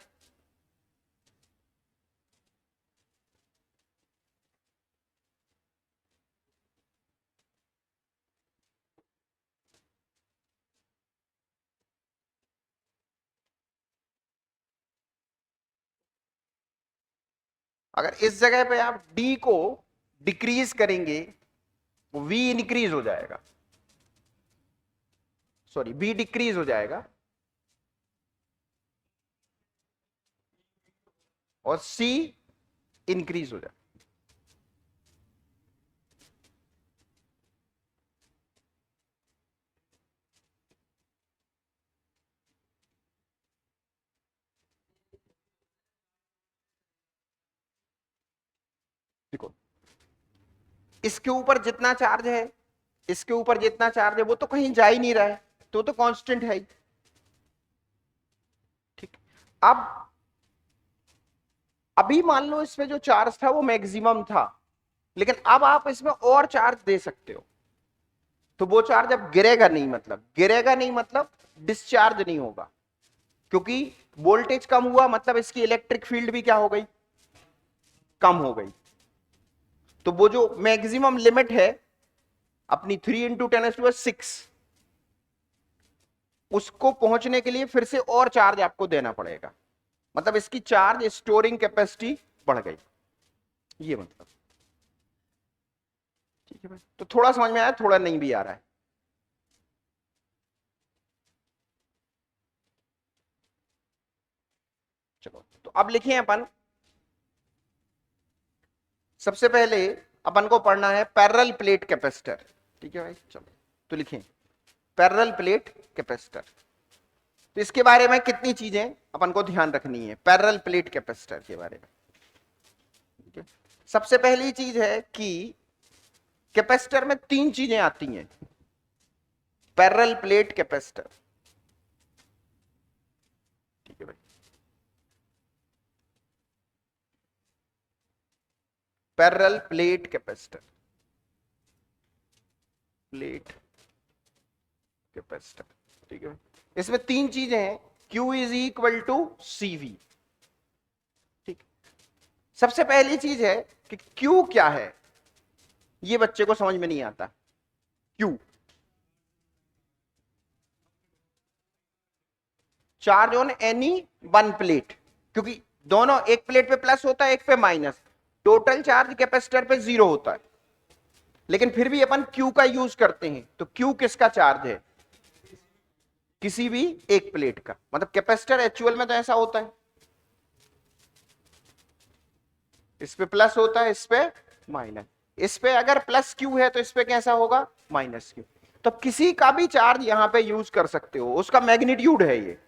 अगर इस जगह पे आप डी को डिक्रीज करेंगे, वो वी इंक्रीज हो जाएगा, सॉरी बी डिक्रीज हो जाएगा और सी इंक्रीज हो जाएगा। देखो, इसके ऊपर जितना चार्ज है, इसके ऊपर जितना चार्ज है वो तो कहीं जा ही नहीं रहा है, तो कांस्टेंट है ही। ठीक, अब अभी मान लो इसमें जो चार्ज था वो मैक्सिमम था, लेकिन अब आप इसमें और चार्ज दे सकते हो, तो वो चार्ज अब गिरेगा नहीं, मतलब डिस्चार्ज नहीं होगा, क्योंकि वोल्टेज कम हुआ, मतलब इसकी इलेक्ट्रिक फील्ड भी क्या हो गई, कम हो गई। तो वो जो मैक्सिमम लिमिट है अपनी 3 × 10⁶, उसको पहुंचने के लिए फिर से और चार्ज आपको देना पड़ेगा, मतलब इसकी चार्ज स्टोरिंग कैपेसिटी बढ़ गई, ये मतलब। ठीक है भाई, तो थोड़ा समझ में आया, थोड़ा नहीं भी आ रहा है। चलो तो अब लिखें अपन, सबसे पहले अपन को पढ़ना है पैरेलल प्लेट कैपेसिटर। ठीक है भाई, चलो तो लिखें पैरेलल प्लेट कैपेसिटर। तो इसके बारे में कितनी चीजें अपन को ध्यान रखनी है पैरेलल प्लेट कैपेसिटर के बारे में। ठीक है, सबसे पहली चीज है कि कैपेसिटर में 3 चीजें आती हैं पैरेलल प्लेट कैपेसिटर। ठीक है भाई, parallel plate capacitor, plate capacitor. ठीक है, इसमें 3 चीजें हैं, Q = CV। ठीक, सबसे पहली चीज है कि Q क्या है, ये बच्चे को समझ में नहीं आता। Q charge on any one plate, क्योंकि दोनों, एक प्लेट पे प्लस होता है, एक पे माइनस, टोटल चार्ज कैपेसिटर पे 0 होता है, लेकिन फिर भी अपन Q का यूज करते हैं। तो Q किसका चार्ज है, किसी भी एक प्लेट का, मतलब कैपेसिटर एक्चुअल में तो ऐसा होता है, इस पे प्लस होता है, इस पे माइनस, इस पे अगर प्लस क्यू है तो इस पे कैसा होगा, माइनस क्यू। तो किसी का भी चार्ज यहां पे यूज कर सकते हो, उसका मैग्नीट्यूड है ये।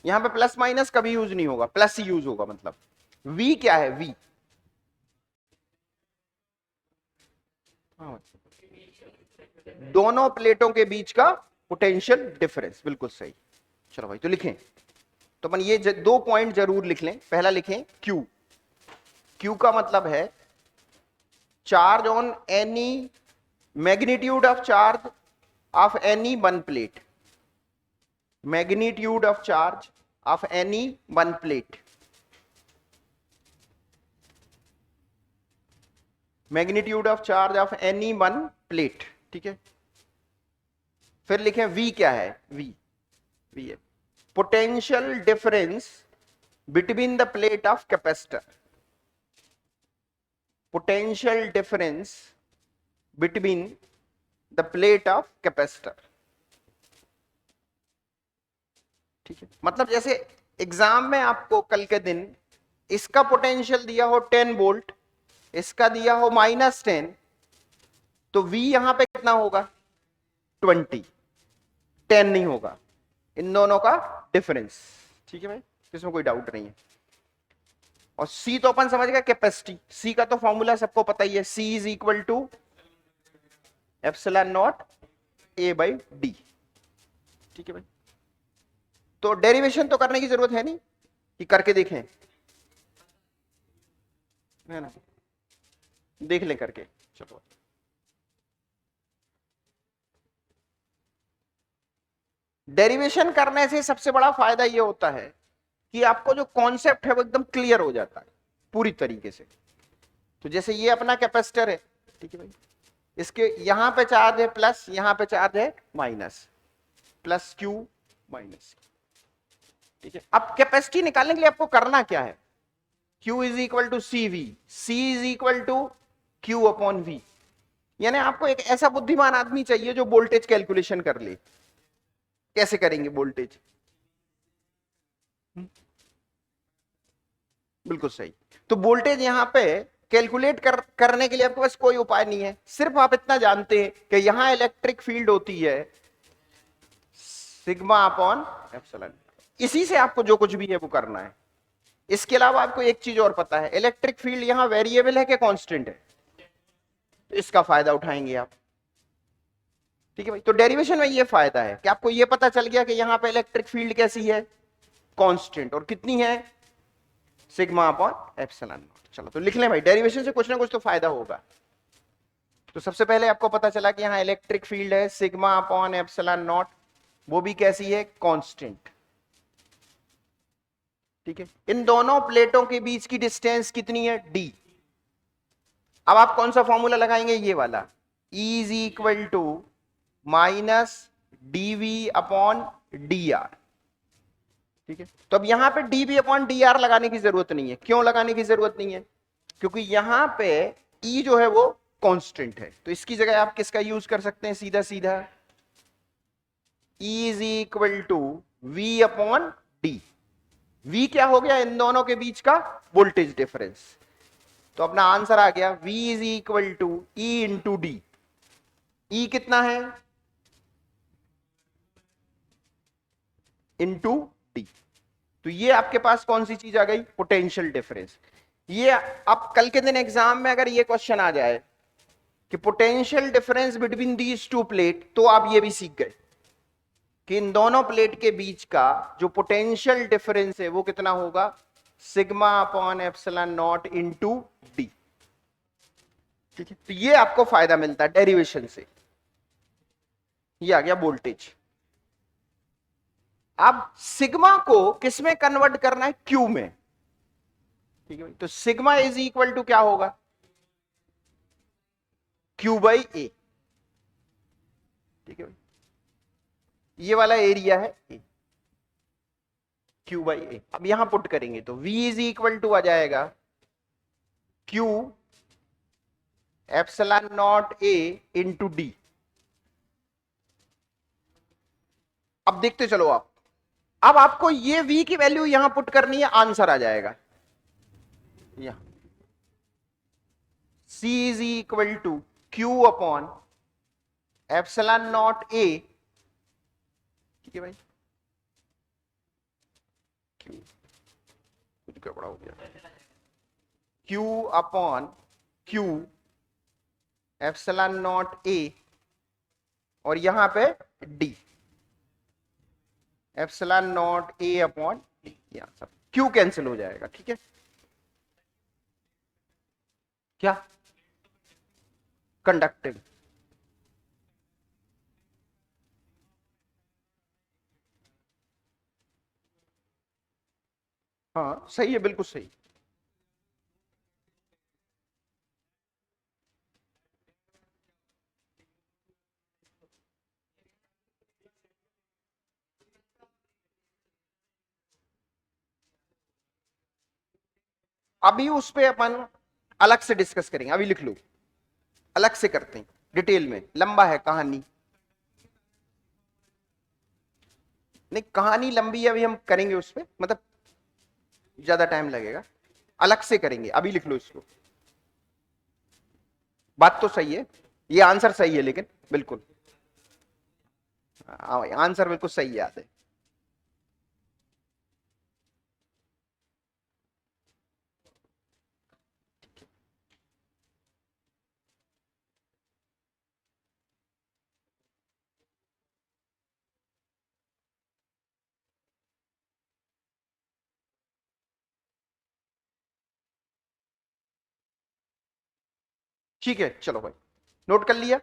यहां पे प्लस माइनस कभी यूज नहीं होगा, प्लस ही यूज होगा। मतलब v क्या है, v दोनों प्लेटों के बीच का पोटेंशियल डिफरेंस। बिल्कुल सही। चलो भाई, तो लिखें। तो अपन ये दो पॉइंट जरूर लिख लें। पहला लिखें Q। Q का मतलब है charge on any, magnitude of charge of any one plate, magnitude of charge of any one plate, magnitude of charge of any one plate. ठीक है, फिर लिखें V क्या है, V है potential difference between the plate of capacitor, potential difference between the plate of capacitor. ठीक है, मतलब जैसे एग्जाम में आपको कल के दिन इसका पोटेंशियल दिया हो 10 वोल्ट, इसका दिया हो -10, तो V यहां पे कितना होगा, 20, 10 नहीं होगा, इन दोनों का डिफरेंस। ठीक है भाई, इसमें कोई डाउट नहीं है। और C तो अपन समझ गए कैपेसिटी, C का तो फॉर्मूला सबको पता ही है, C is equal to epsilon naught A by D। ठीक है भाई, तो डेरिवेशन तो करने की जरूरत है नहीं, कि करके देखें, है ना, देख लें करके। चलो, डेरिवेशन करने से सबसे बड़ा फायदा यह होता है कि आपको जो कॉन्सेप्ट है वो एकदम क्लियर हो जाता है पूरी तरीके से। तो जैसे ये अपना कैपेसिटर है, ठीक है भाई, इसके यहां पे चार्ज है प्लस, यहां पे चार्ज है माइनस, प्लस क्यू माइनस। ठीक है, अब कैपेसिटी निकालने के लिए आपको करना क्या है, Q is equal to C V, C is equal to Q upon V. यानी आपको एक ऐसा बुद्धिमान आदमी चाहिए जो वोल्टेज कैलकुलेशन कर ले। कैसे करेंगे वोल्टेज, बिल्कुल सही। तो वोल्टेज यहां पे कैलकुलेट करने के लिए आपके पास कोई उपाय नहीं है, सिर्फ आप इतना जानते हैं कि यहां इलेक्ट्रिक फील्ड होती है सिग्मा अपॉन एप्सिलॉन। इसी से आपको जो कुछ भी है वो करना है। इसके अलावा आपको एक चीज और पता है, इलेक्ट्रिक फील्ड यहां वेरिएबल है कि कांस्टेंट है, तो इसका फायदा उठाएंगे आप। ठीक है भाई, तो डेरिवेशन में ये फायदा है कि आपको ये पता चल गया कि यहां पे इलेक्ट्रिक फील्ड कैसी है, कांस्टेंट, और कितनी है, सिग्मा अपॉन एप्सिलॉन नॉट। चलो तो लिख लें भाई, डेरिवेशन से कुछ ना कुछ तो फायदा होगा। तो सबसे पहले आपको पता चला कि यहां इलेक्ट्रिक फील्ड है सिग्मा अपॉन एप्सिलॉन नॉट, वो भी कैसी है, कांस्टेंट। ठीक है, इन दोनों प्लेटों के बीच की डिस्टेंस कितनी है, d। अब आप कौन सा फॉर्मूला लगाएंगे, ये वाला, E is equal to minus dv upon dr। ठीक है, तो अब यहां पे dv अपॉन dr लगाने की जरूरत नहीं है। क्यों लगाने की जरूरत नहीं है, क्योंकि यहां पे E जो है वो कांस्टेंट है, तो इसकी जगह आप किसका यूज कर सकते हैं, सीधा सीधा E is equal to v upon d। V क्या हो गया, इन दोनों के बीच का वोल्टेज डिफरेंस। तो अपना आंसर आ गया, V is equal to E into D. E कितना है, इंटू डी। तो ये आपके पास कौन सी चीज आ गई, पोटेंशियल डिफरेंस। ये अब कल के दिन एग्जाम में अगर ये क्वेश्चन आ जाए कि potential difference between these two plate, तो आप ये भी सीख गए कि इन दोनों प्लेट के बीच का जो पोटेंशियल डिफरेंस है वो कितना होगा, sigma upon epsilon naught into D. ठीक है, तो ये आपको फायदा मिलता है डेरिवेशन से। ये आ गया वोल्टेज। अब सिग्मा को किसमें कन्वर्ट करना है, क्यू में। ठीक है भाई, तो सिग्मा इज इक्वल टू क्या होगा, क्यू बाई ए। ठीक है भाई, ये वाला एरिया है ए, क्यू बाई ए। अब यहां पुट करेंगे तो V इज इक्वल टू आ जाएगा क्यू एप्सिलॉन नॉट ए इंटू डी। अब देखते चलो आप, अब आपको ये V की वैल्यू यहां पुट करनी है, आंसर आ जाएगा यहां C is equal to Q upon epsilon naught A, ठीक है भाई, Q कुछ गड़बड़ा हो गया, Q upon Q epsilon naught A, और यहां पे D epsilon naught A upon D, यहां सब Q कैंसिल हो जाएगा, ठीक है। क्या कंडक्टिंग, हाँ सही है, बिल्कुल सही। अभी उस पे अपन अलग से डिस्कस करेंगे, अभी लिख लो, अलग से करते हैं डिटेल में, लंबा है कहानी। नहीं कहानी लंबी है, अभी हम करेंगे उस पे, मतलब ज्यादा टाइम लगेगा, अलग से करेंगे, अभी लिख लो इसको। बात तो सही है, ये आंसर सही है, लेकिन बिल्कुल आंसर बिल्कुल सही याद है। ठीक है चलो भाई, नोट कर लिया।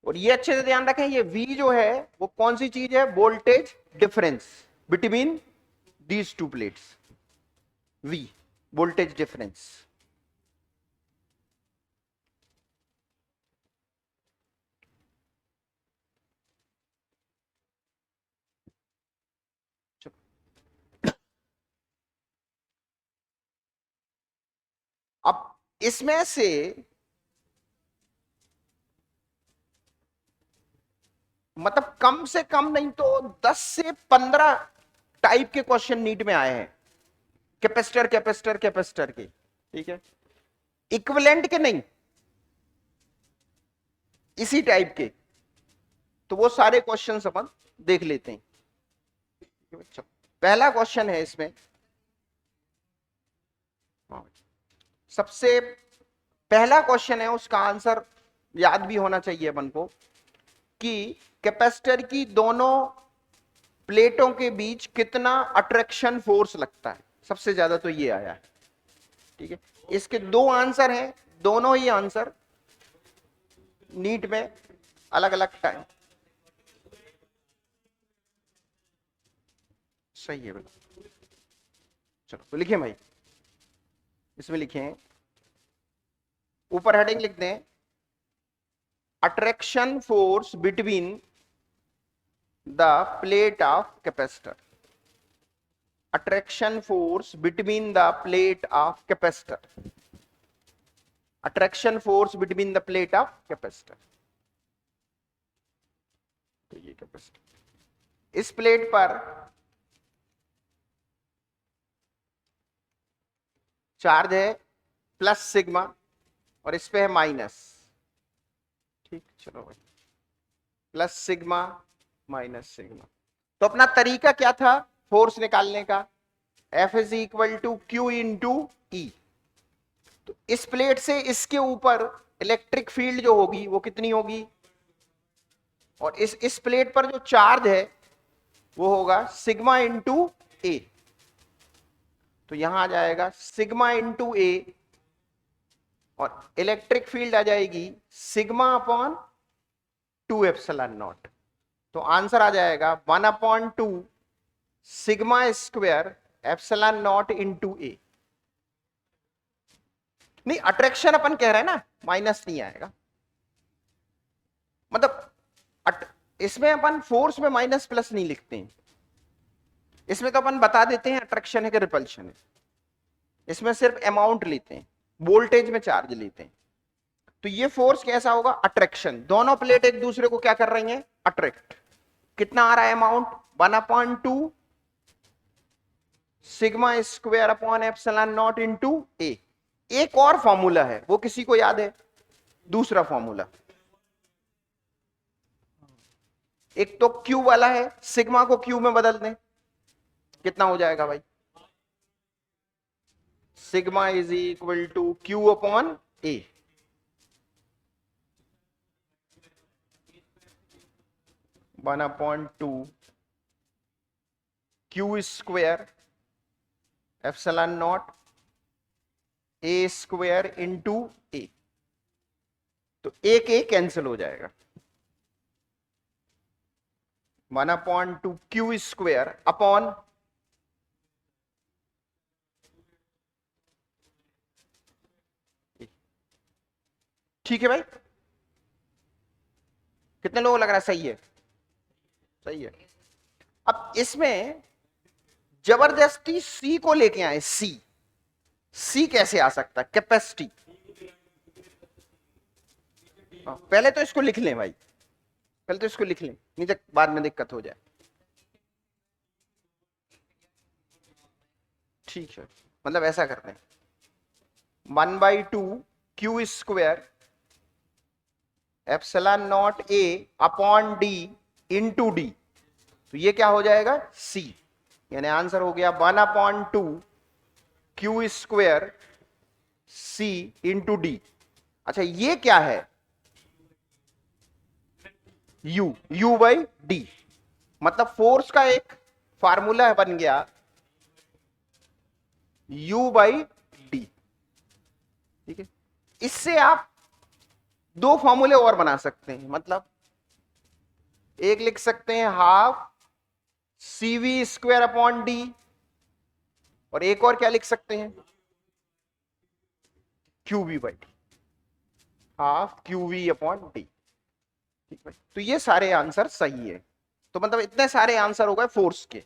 और ये अच्छे से ध्यान रखें, ये V जो है वो कौन सी चीज है, voltage difference between these two plates, V voltage difference. अब इसमें से मतलब कम से कम नहीं तो 10 से 15 टाइप के क्वेश्चन नीट में आए हैं, कैपेसिटर कैपेसिटर कैपेसिटर के, ठीक है, इक्विवेलेंट के नहीं, इसी टाइप के। तो वो सारे क्वेश्चन अपन देख लेते हैं। पहला क्वेश्चन है इसमें, सबसे पहला क्वेश्चन है, उसका आंसर याद भी होना चाहिए अपन को, कि कैपेसिटर की दोनों प्लेटों के बीच कितना अट्रैक्शन फोर्स लगता है, सबसे ज्यादा तो ये आया है, ठीक है। इसके दो आंसर हैं, दोनों ही आंसर नीट में अलग अलग टाइम, सही है बिल्कुल। चलो तो लिखें भाई, इसमें लिखें, ऊपर हेडिंग लिख दें, attraction force between the plate of capacitor, attraction force between the plate of capacitor, attraction force between the plate of capacitor। तो ये कैपेसिटर, इस प्लेट पर चार्ज है प्लस सिग्मा और इस पे है माइनस, ठीक, चलो भाई, प्लस सिग्मा माइनस सिग्मा। तो अपना तरीका क्या था फोर्स निकालने का, F is equal to q into E. तो इस प्लेट से इसके ऊपर इलेक्ट्रिक फील्ड जो होगी वो कितनी होगी, और इस प्लेट पर जो चार्ज है वो होगा सिग्मा इंटू ए। तो यहां आ जाएगा सिग्मा इंटू ए, और इलेक्ट्रिक फील्ड आ जाएगी सिग्मा अपॉन 2 एप्सिलॉन नॉट। तो आंसर आ जाएगा 1/2 sigma square epsilon naught into A. नहीं अट्रैक्शन अपन कह रहे हैं ना, माइनस नहीं आएगा, मतलब इसमें अपन फोर्स में माइनस प्लस नहीं लिखते हैं, इसमें तो अपन बता देते हैं अट्रैक्शन है कि रिपल्शन है, इसमें सिर्फ अमाउंट लेते हैं, वोल्टेज में चार्ज लेते हैं। तो ये फोर्स कैसा होगा, अट्रैक्शन, दोनों प्लेट एक दूसरे को क्या कर रही हैं, अट्रैक्ट। कितना आ रहा है amount, 1/2 sigma square upon epsilon naught into A. एक और फॉर्मूला है, वो किसी को याद है? दूसरा फॉर्मूला, एक तो क्यू वाला है, सिग्मा को क्यू में बदल दें, कितना हो जाएगा भाई? Sigma is equal to Q upon A. One upon two q square epsilon naught A square into A. तो एक ए कैंसिल हो जाएगा। One upon two q square upon ठीक है भाई, कितने लोगों को लग रहा है सही है? सही है। अब इसमें जबरदस्ती सी को लेके आए, सी सी कैसे आ सकता है? कैपेसिटी। पहले तो इसको लिख लें भाई, पहले तो इसको लिख लें, नहीं तो बाद में दिक्कत हो जाए। ठीक है, मतलब ऐसा करते हैं, 1/2 क्यू स्क्वायर एप्सिलॉन नॉट ए अपॉन डी इंटू डी। तो ये क्या हो जाएगा? सी। यानी आंसर हो गया 1/2 क्यू स्क्वायर सी इंटू डी। अच्छा ये क्या है? You, you by D. मतलब फोर्स का एक फार्मूला बन गया यू बाई डी। ठीक है, इससे आप दो फॉर्मूले और बना सकते हैं। मतलब एक लिख सकते हैं half CV square upon D, और एक और क्या लिख सकते हैं? Qv by D, half qv upon D. ठीक है, तो ये सारे आंसर सही है। तो मतलब इतने सारे आंसर हो गए फोर्स के।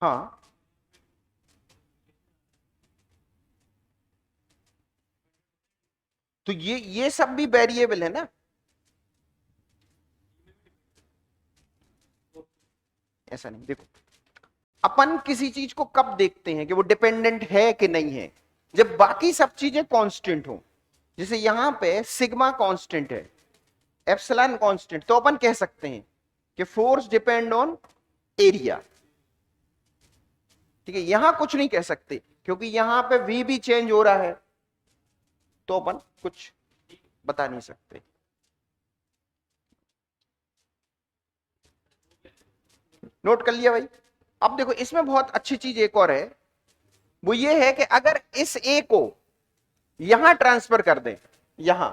हाँ, तो ये सब भी वेरिएबल है ना? ऐसा नहीं, देखो अपन किसी चीज को कब देखते हैं कि वो डिपेंडेंट है कि नहीं है? जब बाकी सब चीजें कांस्टेंट हो। जैसे यहां पे सिग्मा कांस्टेंट है, एप्सिलॉन कांस्टेंट, तो अपन कह सकते हैं कि फोर्स डिपेंड ऑन एरिया। ठीक है, यहां कुछ नहीं कह सकते क्योंकि यहां पे वी भी चेंज हो रहा है, तो अपन कुछ बता नहीं सकते। नोट कर लिया भाई? अब देखो इसमें बहुत अच्छी चीज एक और है, वो ये है कि अगर इस ए को यहां ट्रांसफर कर दें, यहां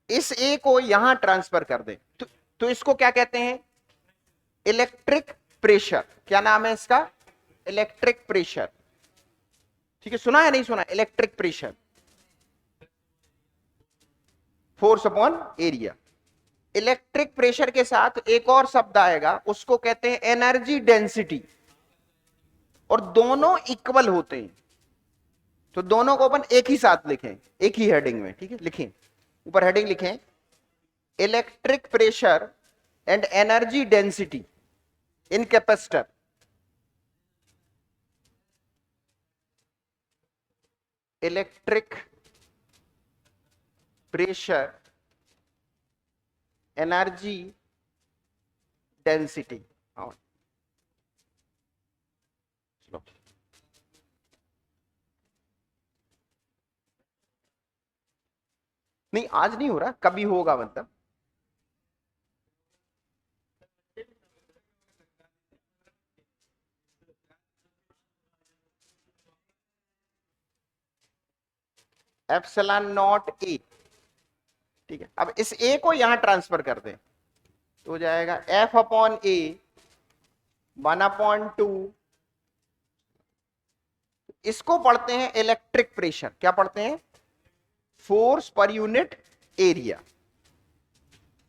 इस ए को यहां ट्रांसफर कर दें, तो इसको क्या कहते हैं? Electric pressure. क्या नाम है इसका? Electric pressure. ठीक है, सुना है नहीं सुना? Electric pressure, force upon area. Electric pressure के साथ एक और शब्द आएगा, उसको कहते हैं एनर्जी डेंसिटी। और दोनों इक्वल होते हैं, तो दोनों को अपन एक ही साथ लिखें, एक ही हेडिंग में। ठीक है, लिखें, ऊपर हेडिंग लिखें, electric pressure and energy density in capacitor. Electric pressure energy density. नहीं आज नहीं हो रहा, कभी होगा। मतलब एप्सिलॉन नॉट ए। ठीक है, अब इस ए को यहां ट्रांसफर कर दें तो हो जाएगा एफ अपॉन ए 1/2। इसको पढ़ते हैं इलेक्ट्रिक प्रेशर। क्या पढ़ते हैं? फोर्स पर यूनिट एरिया।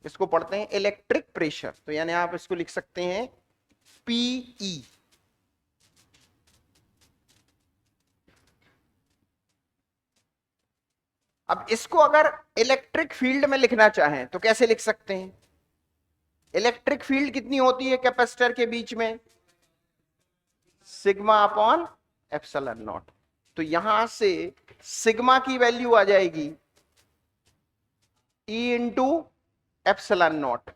इसको पढ़ते हैं इलेक्ट्रिक प्रेशर। तो यानी आप इसको लिख सकते हैं पीई। अब इसको अगर इलेक्ट्रिक फील्ड में लिखना चाहें तो कैसे लिख सकते हैं? इलेक्ट्रिक फील्ड कितनी होती है कैपेसिटर के बीच में? Sigma upon epsilon naught. तो यहां से सिग्मा की वैल्यू आ जाएगी E इंटू एप्सिलॉन नॉट,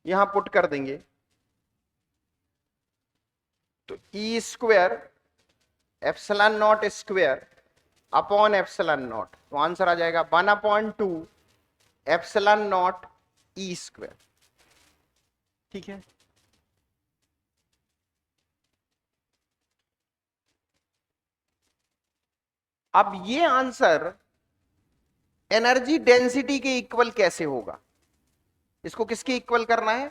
यहां पुट कर देंगे तो E square epsilon not square upon epsilon naught, तो आंसर आ जाएगा 1/2 एप्सिलॉन नॉट E स्क्वायर। ठीक है, अब ये आंसर एनर्जी डेंसिटी के इक्वल कैसे होगा? इसको किसके इक्वल करना है?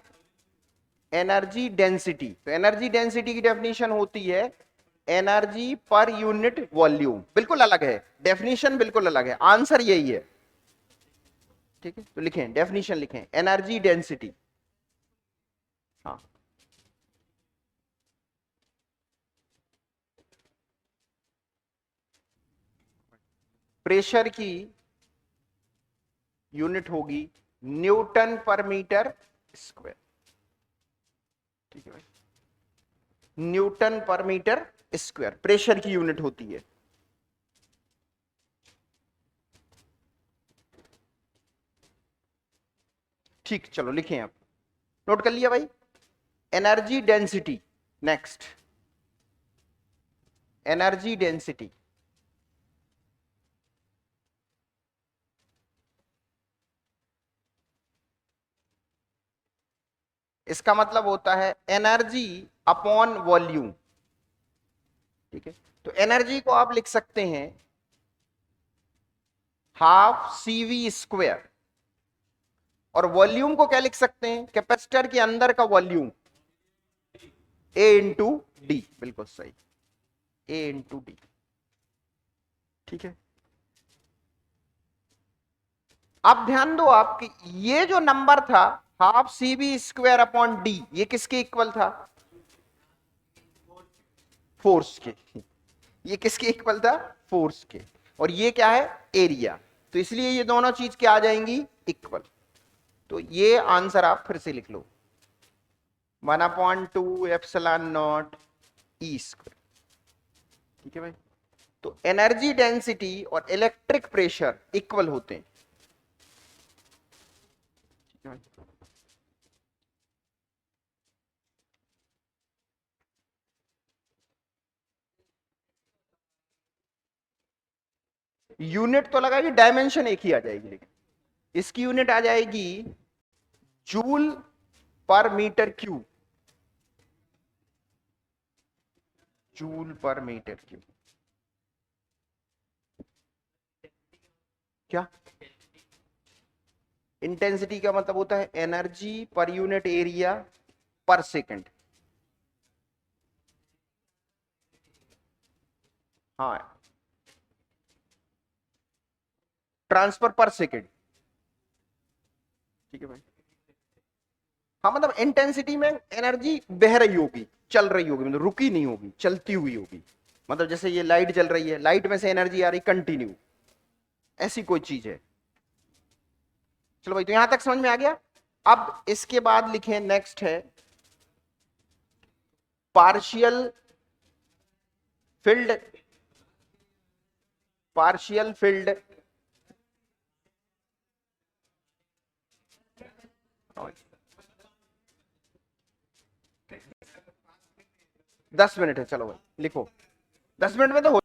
Energy density. तो एनर्जी डेंसिटी की डेफिनेशन होती है एनर्जी पर यूनिट वॉल्यूम। बिल्कुल अलग है डेफिनेशन, बिल्कुल अलग है, आंसर यही है। ठीक है, तो लिखें डेफिनेशन, लिखें एनर्जी डेंसिटी। हाँ, प्रेशर की यूनिट होगी न्यूटन पर मीटर स्क्वायर। ठीक है भाई, न्यूटन पर मीटर स्क्वायर प्रेशर की यूनिट होती है। ठीक, चलो लिखें, आप नोट कर लिया भाई। Energy density, next energy density. इसका मतलब होता है एनर्जी अपॉन वॉल्यूम। ठीक है, तो एनर्जी को आप लिख सकते हैं हाफ CV स्क्वायर, और वॉल्यूम को क्या लिख सकते हैं? कैपेसिटर के अंदर का वॉल्यूम A इंटू डी। बिल्कुल सही, A इंटू डी। ठीक है, अब ध्यान दो आपकी, ये जो नंबर था half CV square upon D, ये किसके इक्वल था? फोर्स के। ये किसके इक्वल था? फोर्स के। और ये क्या है? एरिया। तो इसलिए ये दोनों चीज क्या आ जाएंगी? इक्वल। तो ये आंसर आप फिर से लिख लो 1/2 एप्सिलॉन नॉट E स्क्वायर। ठीक है भाई, तो एनर्जी डेंसिटी और इलेक्ट्रिक प्रेशर इक्वल होते हैं। ठीक है भाई, यूनिट तो लगाएगी, डायमेंशन एक ही आ जाएगी, लेकिन इसकी यूनिट आ जाएगी joule per metre cube. Joule per metre cube. क्या? इंटेंसिटी का मतलब होता है energy per unit area per second. हाँ, ट्रांसफर पर सेकंड। ठीक है भाई, हाँ मतलब इंटेंसिटी में एनर्जी बह रही होगी, चल रही होगी, मतलब रुकी नहीं होगी, चलती हुई होगी। मतलब जैसे ये लाइट जल रही है, लाइट में से एनर्जी आ रही कंटिन्यू, ऐसी कोई चीज है। चलो भाई, तो यहां तक समझ में आ गया। अब इसके बाद लिखें, नेक्स्ट है partial field. Partial field 10 minute है, चलो भाई लिखो, 10 मिनट में तो हो